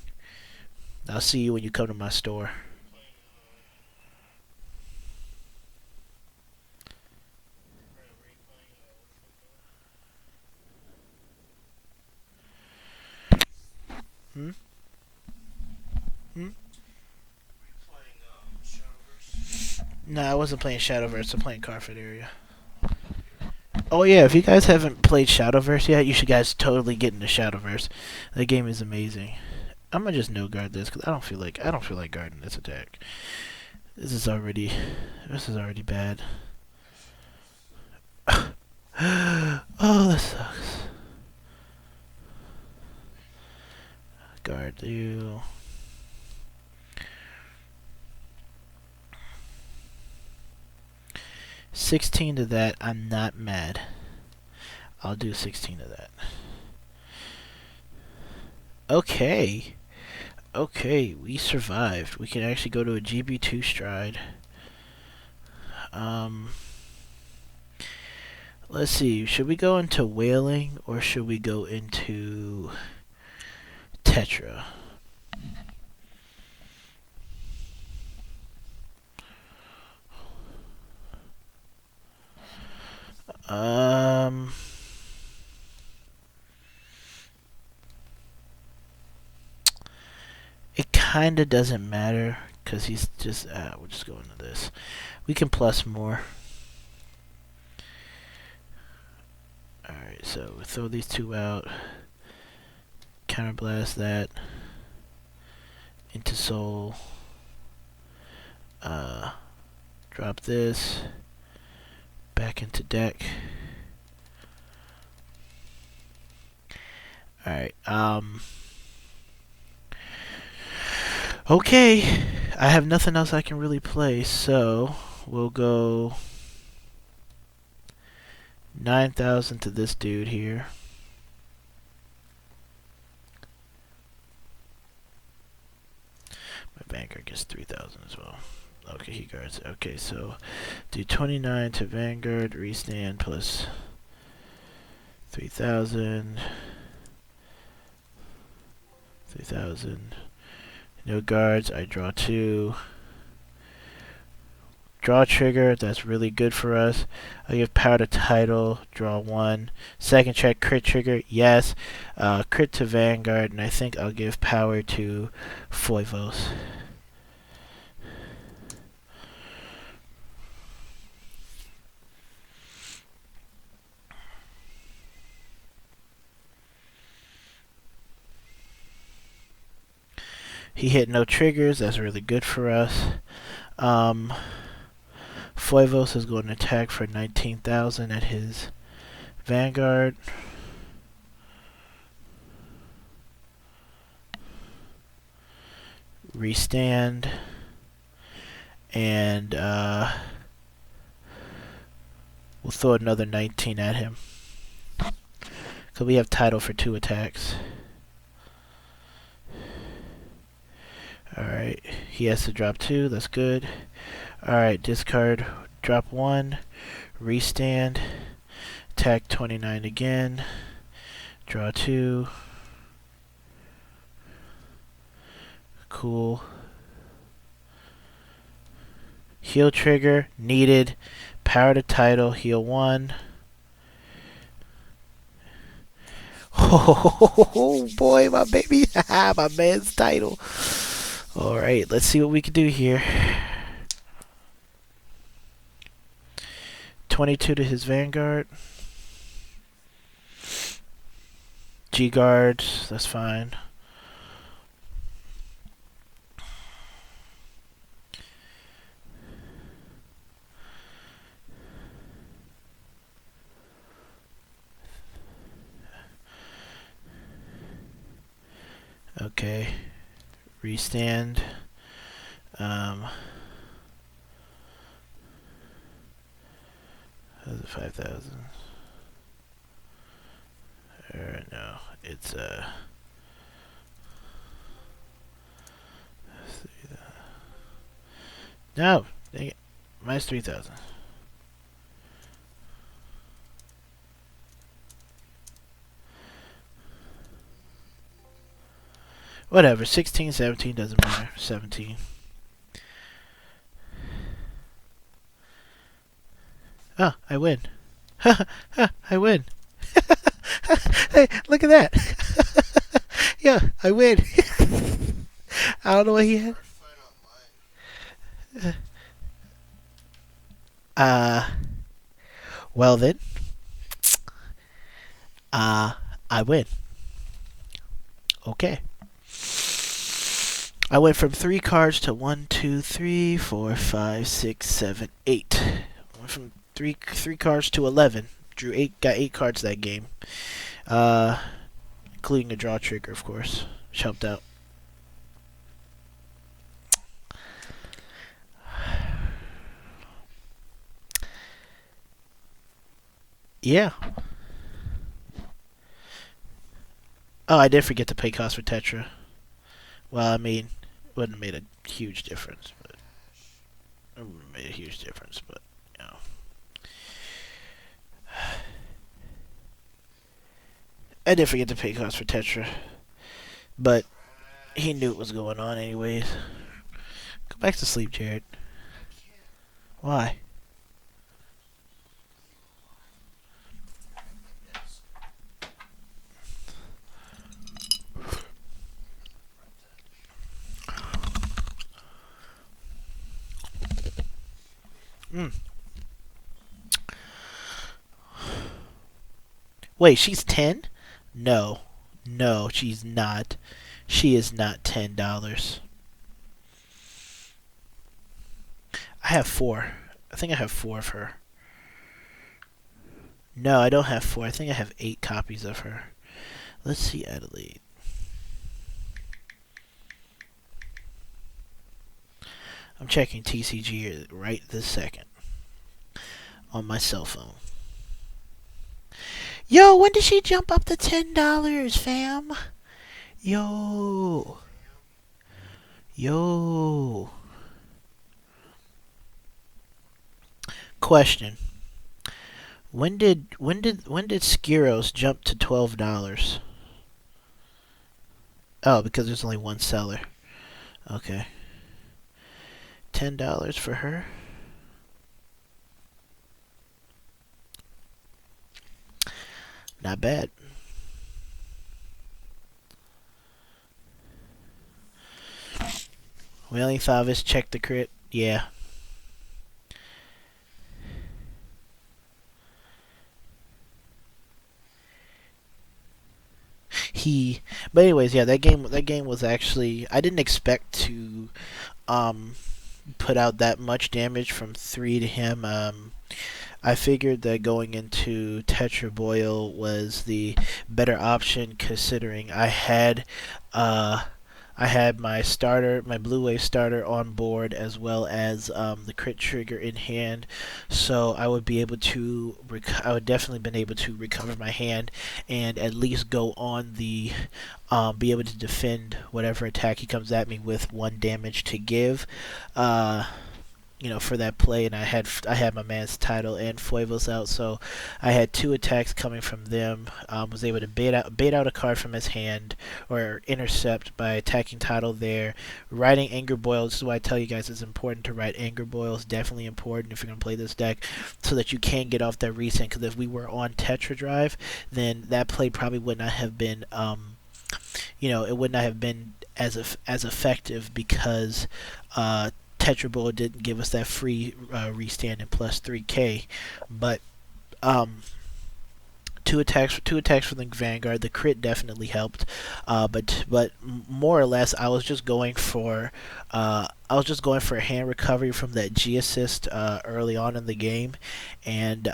I'll see you when you come to my store. Hmm? Hmm? No, I wasn't playing Shadowverse. I'm playing Cardfight area. Oh yeah, if you guys haven't played Shadowverse yet, you should guys totally get into Shadowverse. That game is amazing. I'm gonna just no guard this because I don't feel like guarding this attack. This is already bad. Oh, this sucks. Guard you. $16 to that. I'm not mad. I'll do 16 to that. Okay. Okay, we survived. We can actually go to a GB2 stride. Let's see. Should we go into Wailing or should we go into Tetra? It kinda doesn't matter because he's just. We'll just go into this. We can plus more. Alright, so we throw these 2 out. Counterblast that into Soul. Drop this. Back into deck. Alright, okay, I have nothing else I can really play, so we'll go 9,000 to this dude here. My Vanguard gets 3,000 as well. Okay, he guards. Okay, so do 29 to Vanguard, restand plus 3,000. 3,000. No guards. I draw 2. Draw trigger. That's really good for us. I give power to title. Draw 1. Second check. Crit trigger. Yes. Crit to Vanguard. And I think I'll give power to Thavas. He hit no triggers. That's really good for us. Thavas is going to attack for 19,000 at his Vanguard. Restand. And we'll throw another 19 at him. So we have title for 2 attacks. Alright, he has to drop 2, that's good. Alright, discard, drop 1, restand, attack 29 again, draw 2. Cool. Heal trigger, needed, power to title, heal 1. Oh boy, my baby, my man's title. Alright, let's see what we can do here. 22 to his Vanguard. G-guards, that's fine. Okay. Restand. 5,000. No, it's no, dang it, minus 3,000. Whatever, 16, 17 doesn't matter. 17. Oh, I win. I win. Hey, look at that. Yeah, I win. I don't know what he had. Well then. I win. Okay. I went from 3 cards to 1, 2, 3, 4, 5, 6, 7, 8. I went from three cards to 11. Drew 8, got 8 cards that game. Including a draw trigger, of course, which helped out. Yeah. Oh, I did forget to pay cost for Tetra. Well, I mean, it wouldn't have made a huge difference, but it wouldn't have made a huge difference, but you know. I did forget to pay cost for Tetra, but he knew what was going on anyways. Go back to sleep, Jared. Why? Wait, she's 10? No. No, she's not. She is not $10. I have 4. I think I have 4 of her. No, I don't have 4. I think I have 8 copies of her. Let's see Adelaide. I'm checking TCG right this second on my cell phone. Yo, when did she jump up to $10, fam? Yo. Yo. Question. When did Skiros jump to $12? Oh, because there's only one seller. Okay. $10 for her. Not bad. Whaling Thavas check the crit. Yeah. But anyways, yeah, that game was actually, I didn't expect to put out that much damage from 3 to him. I figured that going into Tetra Boil was the better option, considering I had my starter, my Blue Wave starter on board, as well as the crit trigger in hand, so I would be able to I would definitely been able to recover my hand and at least go on the be able to defend whatever attack he comes at me with 1 damage to give. For that play, and I had my man's title and Fuevos out, so I had 2 attacks coming from them. Was able to bait out a card from his hand or intercept by attacking title there. Riding Anger Boil. This is why I tell you guys it's important to ride Anger Boil. It's definitely important if you're gonna play this deck, so that you can get off that reset. Because if we were on Tetra Drive, then that play probably would not have been it would not have been as effective, because Tetra Bowl didn't give us that free restand and plus 3k, but 2 attacks from the Vanguard. The crit definitely helped, but more or less I was just going for a hand recovery from that G assist early on in the game, and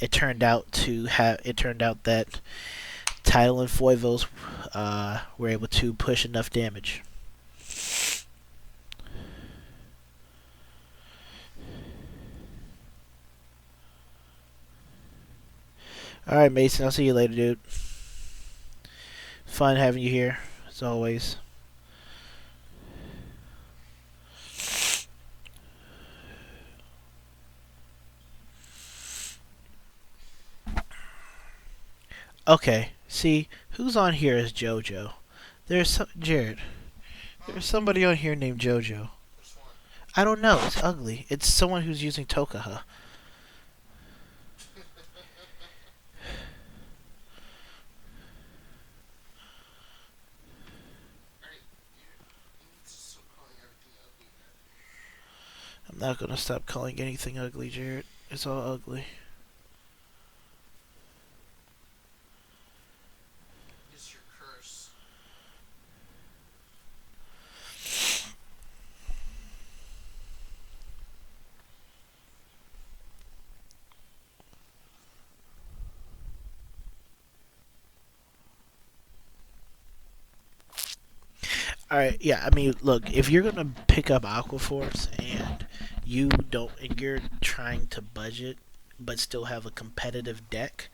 it turned out that Title and Fuevos were able to push enough damage. Alright, Mason, I'll see you later, dude. Fun having you here, as always. Okay, see, who's on here as JoJo? Jared. There's somebody on here named JoJo. I don't know, it's ugly. It's someone who's using Tokaha. I'm not gonna stop calling anything ugly, Jared. It's all ugly. It's your curse. Alright, yeah, I mean, look, if you're gonna pick up Aquaforce and you're trying to budget but still have a competitive deck,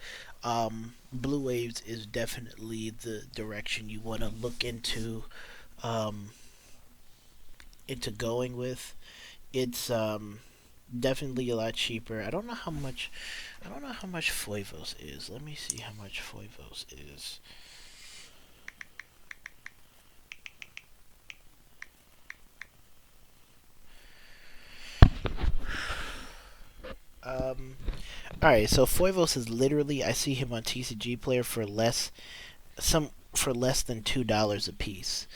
Blue Waves is definitely the direction you want to look um, into going with. It's definitely a lot cheaper. I don't know how much Fuevos is. Let me see how much Fuevos is. Alright, so Fuevos is literally, I see him on TCG Player for less than $2 a piece.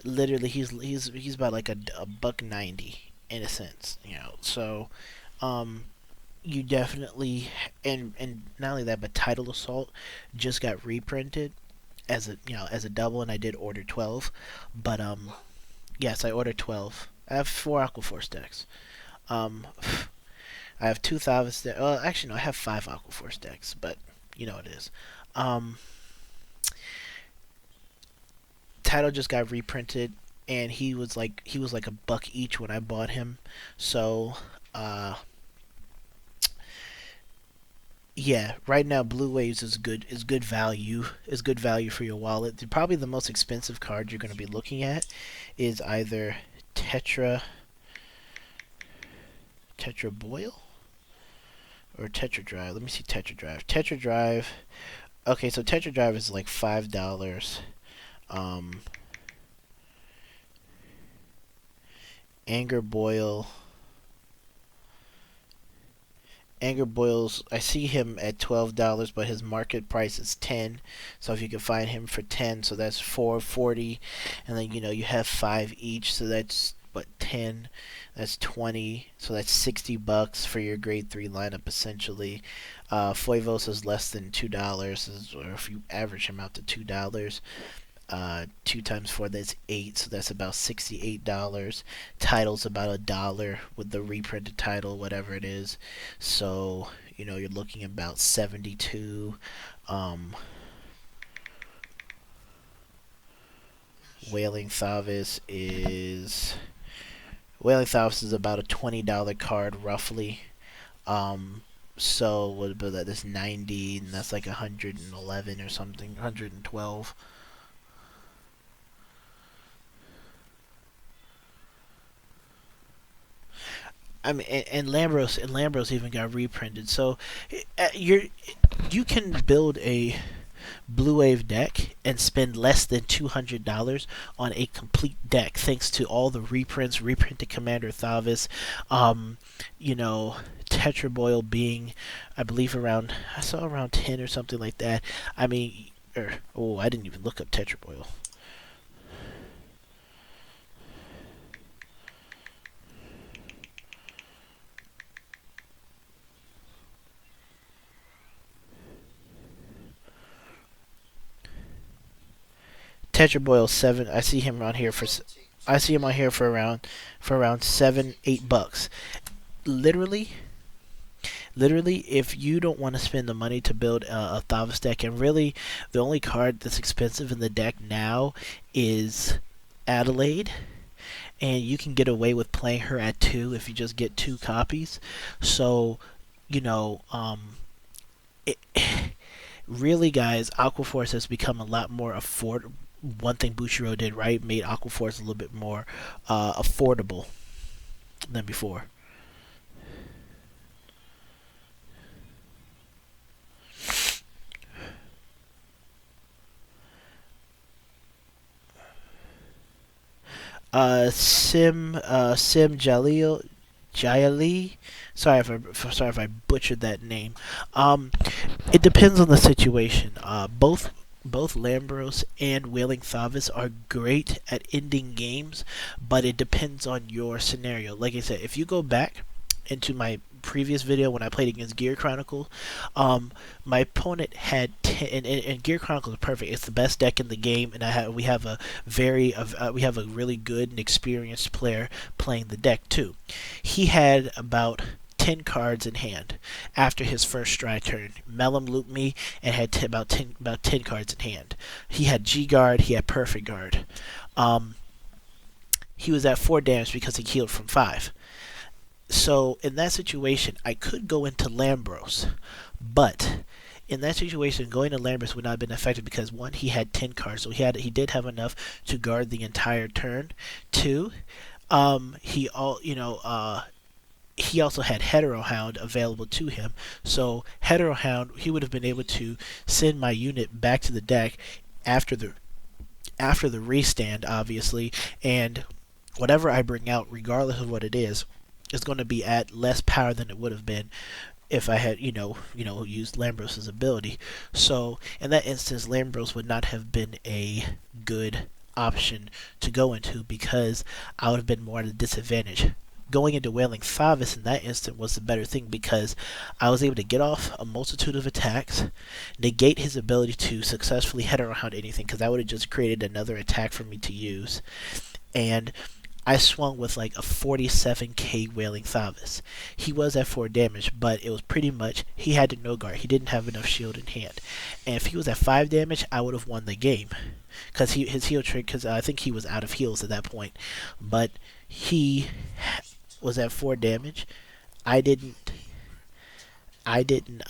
Literally, he's about like a buck 90 in a sense, So, you definitely, and not only that, but Title Assault just got reprinted as a double, and I did order 12. But yes, I ordered 12. I have 4 Aquaforce decks. Um, I have 2 Thavas decks. Well, actually, no, I have 5 Aquaforce decks, but you know it is. Um, title just got reprinted, and he was like a buck each when I bought him. So yeah, right now Blue Waves is good value for your wallet. Probably the most expensive card you're going to be looking at is either Tetra Boil or Tetra Drive. Let me see Tetra Drive. Tetra Drive. Okay, so Tetra Drive is like $5. Um, Anger Boil. Anger Boils, I see him at $12, but his market price is 10. So if you can find him for 10, so that's 440, and then you have 5 each, so that's what 10. That's 20, so that's $60 for your grade 3 lineup essentially. Foivos is less than $2, or if you average him out to $2. 2 times 4, that's 8, so that's about $68. Title's about $1 with the reprinted title, whatever it is. So you're looking at about 72. Wailing Thavas is about a $20 card roughly. So what about that? That's 90, and that's like 111 or something, 112. I mean, and Lambros even got reprinted. So you can build a Blue Wave deck and spend less than $200 on a complete deck, thanks to all the reprints, reprinted Commander Thavas, Tetra Boil being, I believe I saw around 10 or something like that. I mean, I didn't even look up Tetra Boil. Tetra Boil 7. I see him on here for. I see him on here for around $7-8. Literally, if you don't want to spend the money to build a Thavas deck, and really the only card that's expensive in the deck now is Adelaide, and you can get away with playing her at 2 if you just get 2 copies. So, it, really, guys, Aquaforce has become a lot more affordable. One thing Bushiro did right made Aquaforce a little bit more affordable than before. Sim Jalili. Sorry if I butchered that name. It depends on the situation. Both Lambros and Wailing Thavas are great at ending games, but it depends on your scenario. Like I said, if you go back into my previous video when I played against Gear Chronicle, my opponent had 10, and Gear Chronicle is perfect. It's the best deck in the game, and we have a really good and experienced player playing the deck too. He had about 10 cards in hand after his first stride turn. Mellum looped me and had about 10 cards in hand. He had G Guard, he had Perfect Guard. He was at 4 damage because he healed from 5. So in that situation, I could go into Lambros, but in that situation, going to Lambros would not have been effective because 1, he had 10 cards, so he did have enough to guard the entire turn. 2, he also had Hetero Hound available to him. So Hetero Hound, he would have been able to send my unit back to the deck after the restand, obviously, and whatever I bring out, regardless of what it is going to be at less power than it would have been if I had, used Lambros' ability. So in that instance, Lambros would not have been a good option to go into because I would have been more at a disadvantage. Going into Wailing Thavas in that instant was the better thing because I was able to get off a multitude of attacks, negate his ability to successfully head around anything because that would have just created another attack for me to use. And I swung with like a 47k Wailing Thavas. He was at 4 damage, but it was pretty much, he had no guard. He didn't have enough shield in hand. And if he was at 5 damage, I would have won the game. because his heal trick, because I think he was out of heals at that point, but he was at 4 damage. I didn't I didn't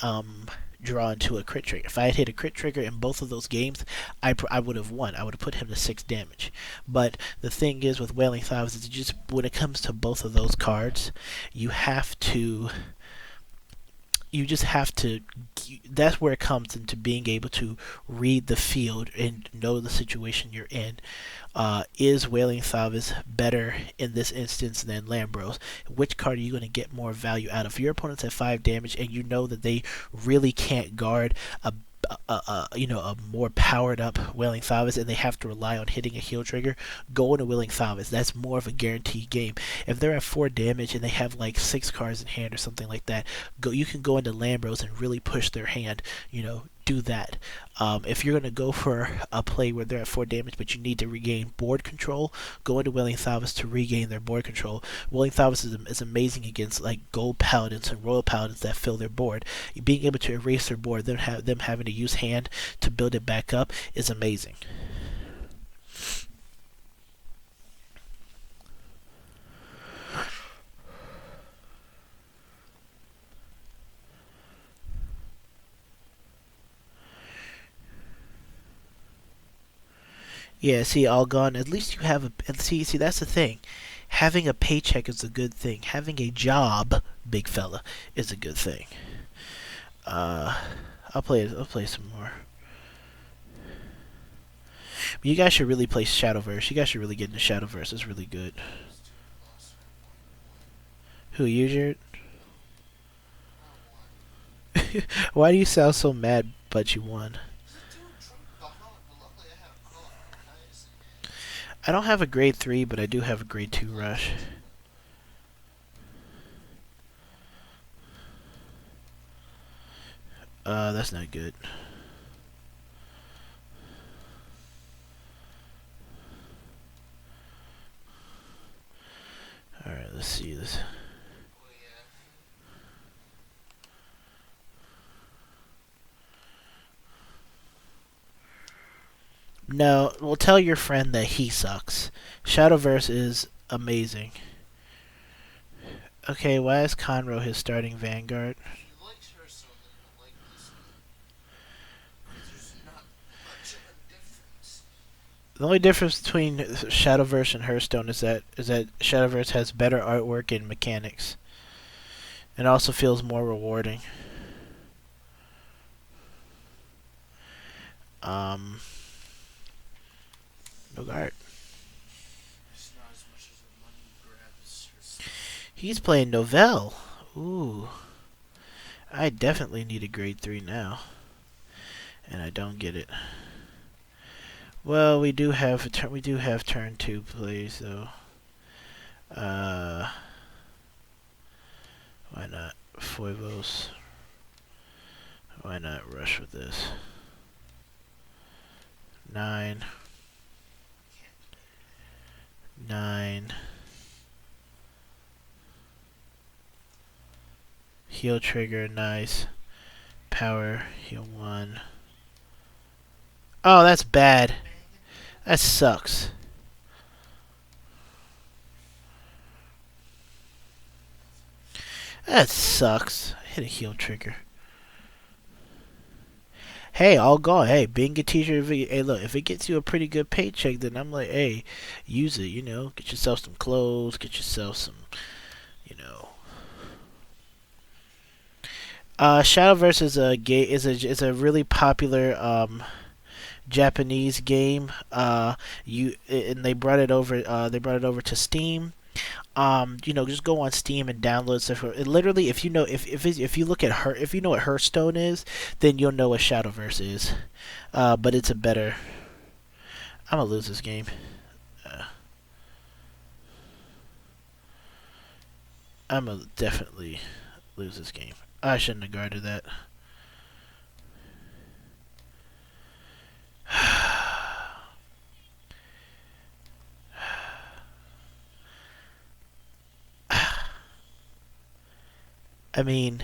draw into a crit trigger. If I had hit a crit trigger in both of those games, I would have won. I would have put him to 6 damage. But the thing is with Wailing Thavas is just when it comes to both of those cards, you have to you just have to that's where it comes into being able to read the field and know the situation you're in. Is Wailing Thavas better in this instance than Lambros? Which card are you going to get more value out of? If your opponent's at 5 damage and you know that they really can't guard a more powered up Wailing Thavas and they have to rely on hitting a heal trigger, go into Wailing Thavas. That's more of a guaranteed game. If they're at 4 damage and they have like 6 cards in hand or something like that, you can go into Lambros and really push their hand. Do that. If you're going to go for a play where they're at 4 damage but you need to regain board control, go into Wailing Thavas to regain their board control. Wailing Thavas is amazing against like Gold Paladins and Royal Paladins that fill their board. Being able to erase their board, them having to use hand to build it back up is amazing. Yeah, see, all gone. At least you have a see. That's the thing. Having a paycheck is a good thing. Having a job, big fella, is a good thing. Uh, I'll play some more. You guys should really play Shadowverse. You guys should really get into Shadowverse. It's really good. Who you, Jared? Why do you sound so mad? But you won. I don't have a grade 3, but I do have a grade 2 rush. That's not good. Alright, let's see this. No, well, tell your friend that he sucks. Shadowverse is amazing. Okay, why is Conroe his starting Vanguard? He likes her so that he'll like this one. There's not much of a difference. The only difference between Shadowverse and Hearthstone is that Shadowverse has better artwork and mechanics. It also feels more rewarding. No guard. It's not as much as a money grab as her. He's playing Novell. Ooh. I definitely need a grade 3 now. And I don't get it. Well, we do have turn 2 plays though. Why not Foivos? Why not rush with this? 9. 9. Heal trigger, nice. Power, heal 1. Oh, that's bad. That sucks. That sucks. I hit a heal trigger. Hey, all gone. Hey, being a teacher, hey, look, if it gets you a pretty good paycheck, then I'm like, hey, use it, get yourself some clothes, get yourself some, Shadowverse is a really popular Japanese game. And they brought it over to Steam. Just go on Steam and download stuff. Literally, if you know if you look at her, if you know what Hearthstone is, then you'll know what Shadowverse is. But it's a better. I'm gonna lose this game. I'm gonna definitely lose this game. I shouldn't have guarded that. I mean,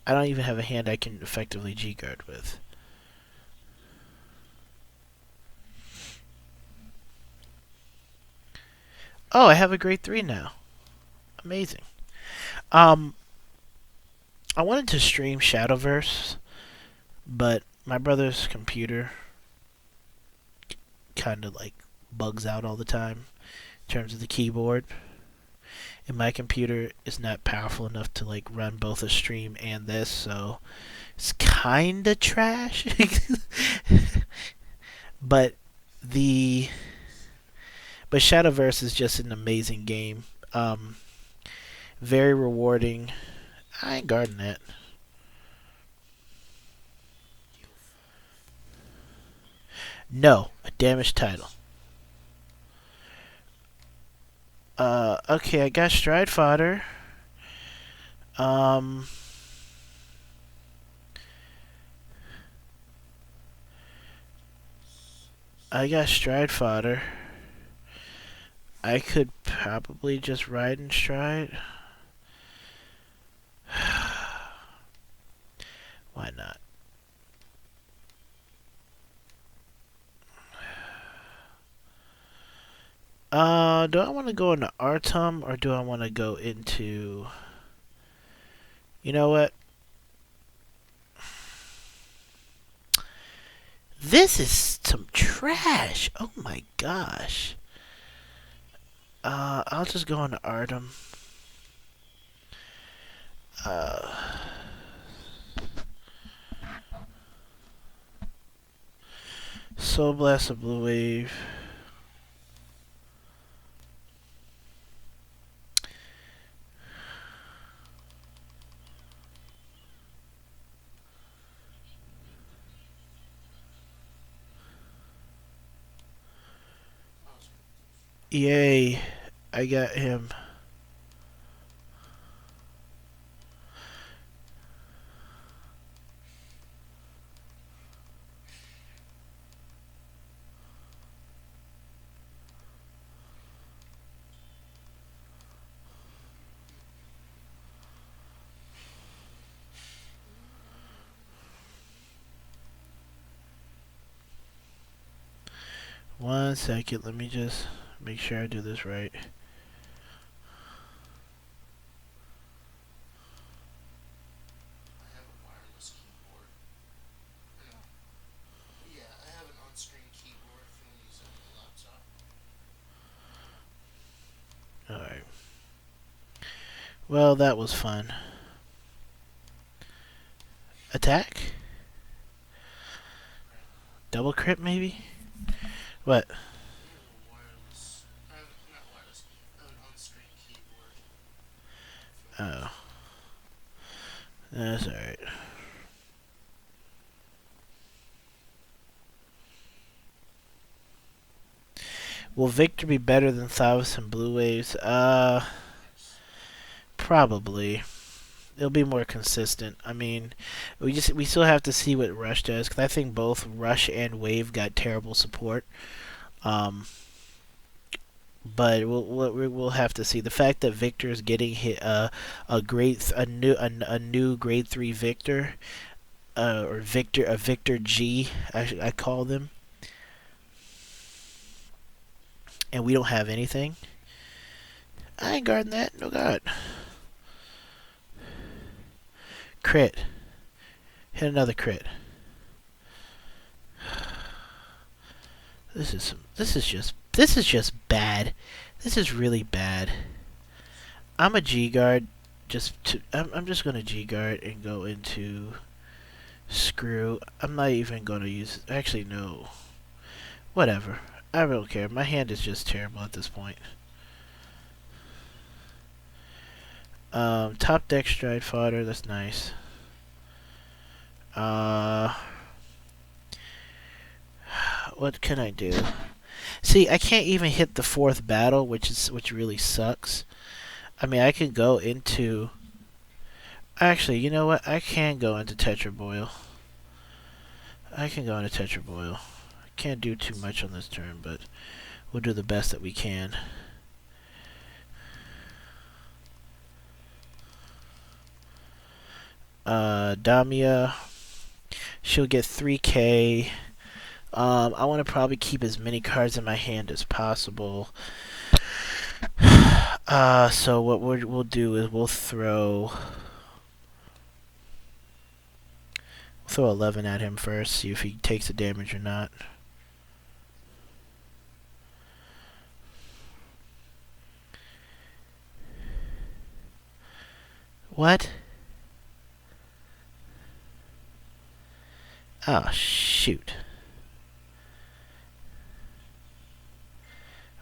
I don't even have a hand I can effectively G-guard with. Oh, I have a grade 3 now. Amazing. Um, I wanted to stream Shadowverse, but my brother's computer kind of like bugs out all the time in terms of the keyboard. And my computer is not powerful enough to like run both a stream and this, so it's kind of trash. but the but Shadowverse is just an amazing game. Very rewarding. I ain't guarding that. No, a damaged title. Okay, I got Stride Fodder. I got Stride Fodder. I could probably just ride and stride. Why not? Do I want to go into Artum or do I want to go into... You know what? This is some trash. Oh my gosh. I'll just go into Artum. Soul Blast of Blue Wave. Yay, I got him. One second, let me just make sure I do this right. I have a wireless keyboard. No. Yeah, I have an on-screen keyboard if you want to use it on the laptop. Alright. Well, that was fun. Attack? Double crit, maybe? What? I have a wireless. Not wireless. I have an on-screen keyboard. Oh. That's alright. Will Victor be better than Thavas and Blue Waves? Probably. It'll be more consistent. I mean, we still have to see what Rush does, because I think both Rush and Wave got terrible support. But we'll have to see. The fact that Victor is getting hit a new grade 3 Victor, or Victor G, I call them, and we don't have anything. I ain't guarding that. No god. Crit. Hit another crit. This is just bad. This is really bad. I'm a G guard. I'm just gonna G guard and go into screw. I'm not even gonna use. Actually, no. Whatever. I don't care. My hand is just terrible at this point. Top deck Stride Fodder. That's nice. What can I do? See, I can't even hit the 4th battle, which really sucks. I mean, I can go into... Actually, you know what? I can go into Tetra Boil. I can go into Tetra Boil. I can't do too much on this turn, but we'll do the best that we can. Damia. She'll get 3k. I want to probably keep as many cards in my hand as possible. So what we'll do is we'll throw 11 at him first, see if he takes the damage or not. What? Oh, shoot.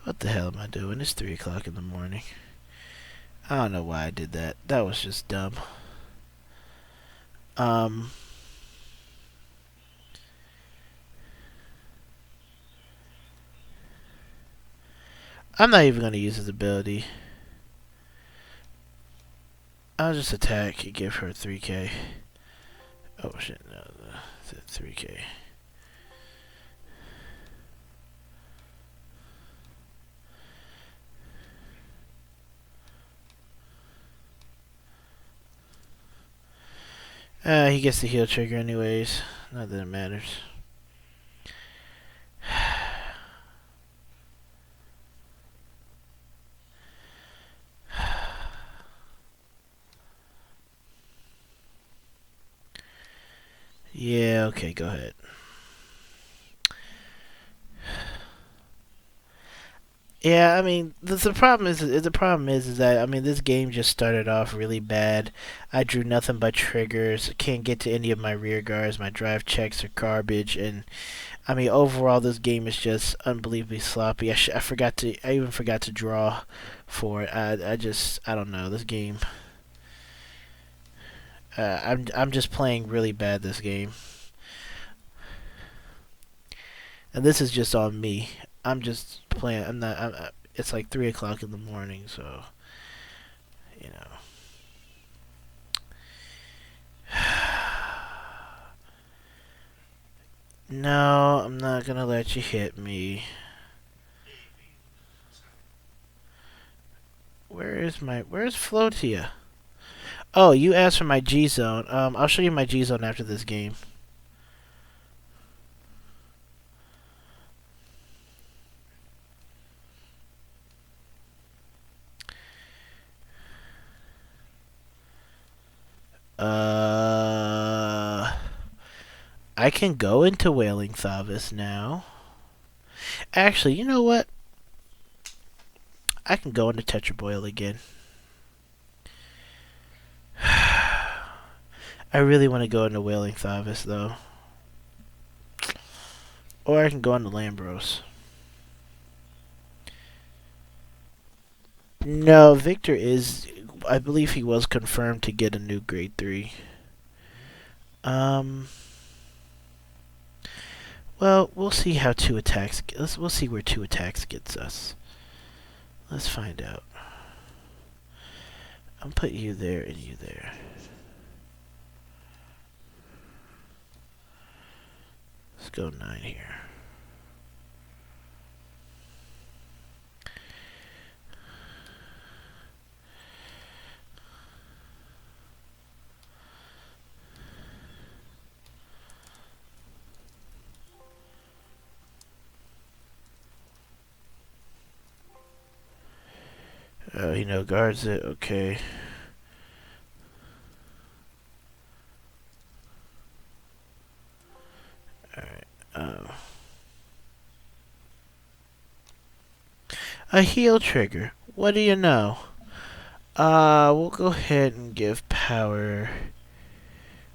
What the hell am I doing? It's 3 o'clock in the morning. I don't know why I did that. That was just dumb. I'm not even going to use his ability. I'll just attack and give her 3k. Oh shit, no, 3k. He gets the heal trigger anyways. Not that it matters. Yeah, okay, go ahead. Yeah, I mean, the problem is that I mean this game just started off really bad. I drew nothing but triggers. Can't get to any of my rear guards. My drive checks are garbage, and I mean overall this game is just unbelievably sloppy. I even forgot to draw for it. I don't know this game. I'm just playing really bad this game, and this is just on me. I'm just playing. I'm not. It's like 3 o'clock in the morning, so you know. No, I'm not gonna let you hit me. Where's Floatia? Oh, you asked for my G zone. I'll show you my G zone after this game. I can go into Wailing Thavas now. Actually, you know what? I can go into Tetra Boil again. I really want to go into Wailing Thavas though. Or I can go into Lambros. No, Victor is... I believe he was confirmed to get a new grade 3. Well, we'll see how 2 attacks... We'll see where 2 attacks gets us. Let's find out. I'll put you there and you there. Let's go 9 here. Oh, he no guards it. Okay. Alright. A heal trigger. What do you know? We'll go ahead and give power.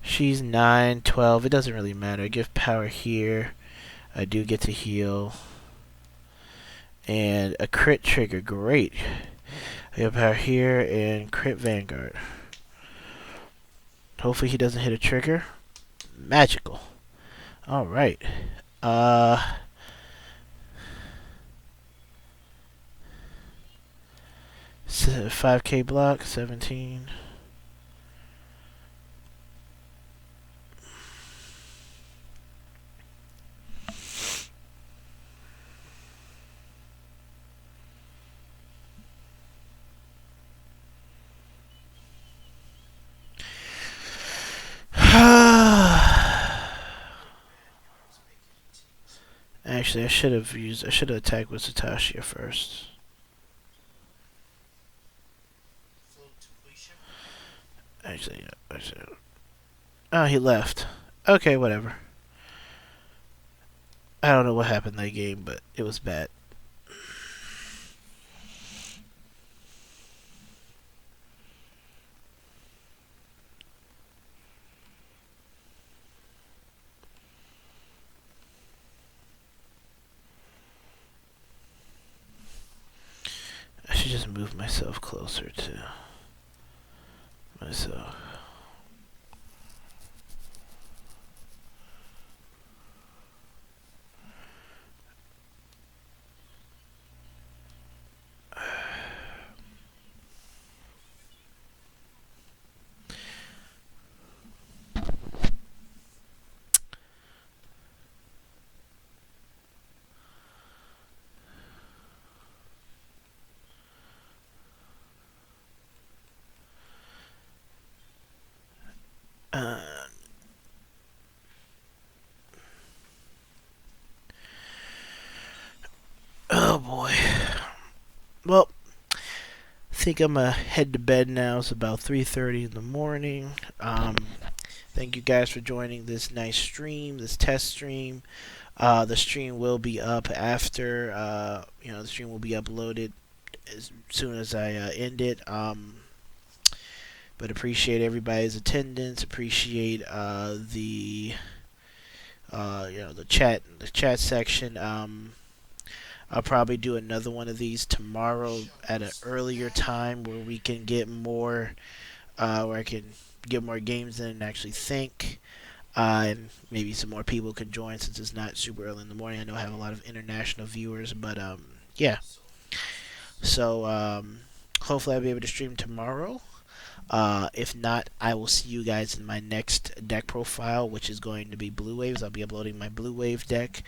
She's 9, 12. It doesn't really matter. Give power here. I do get to heal. And a crit trigger. Great. I have power here and crit Vanguard. Hopefully he doesn't hit a trigger. Magical. Alright. 5k block, 17. Actually, I should have attacked with Satashia first. Actually, oh, he left. Okay, whatever. I don't know what happened that game, but it was bad. I should just move myself closer to myself. Oh boy. Well, I think I'm gonna head to bed now. It's about 3:30 in the morning. Thank you guys for joining this nice stream, this test stream. The stream will be up after. The stream will be uploaded as soon as I end it. But appreciate everybody's attendance. Appreciate the the chat section. I'll probably do another one of these tomorrow at an earlier time where we can get more, where I can get more games in and actually think. And maybe some more people can join since it's not super early in the morning. I know I have a lot of international viewers, but yeah. So hopefully I'll be able to stream tomorrow. If not, I will see you guys in my next deck profile, which is going to be Blue Waves. I'll be uploading my Blue Wave deck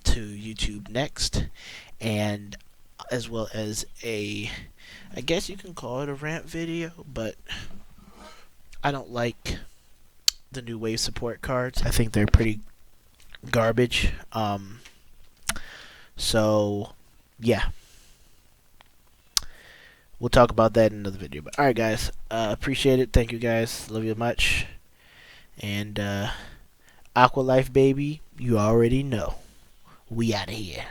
to YouTube next, and as well as I guess you can call it a rant video, but I don't like the new wave support cards. I think they're pretty garbage. So yeah. We'll talk about that in another video. But alright guys, appreciate it. Thank you guys. Love you much. And Aqua Lyfe baby, you already know. We out of here.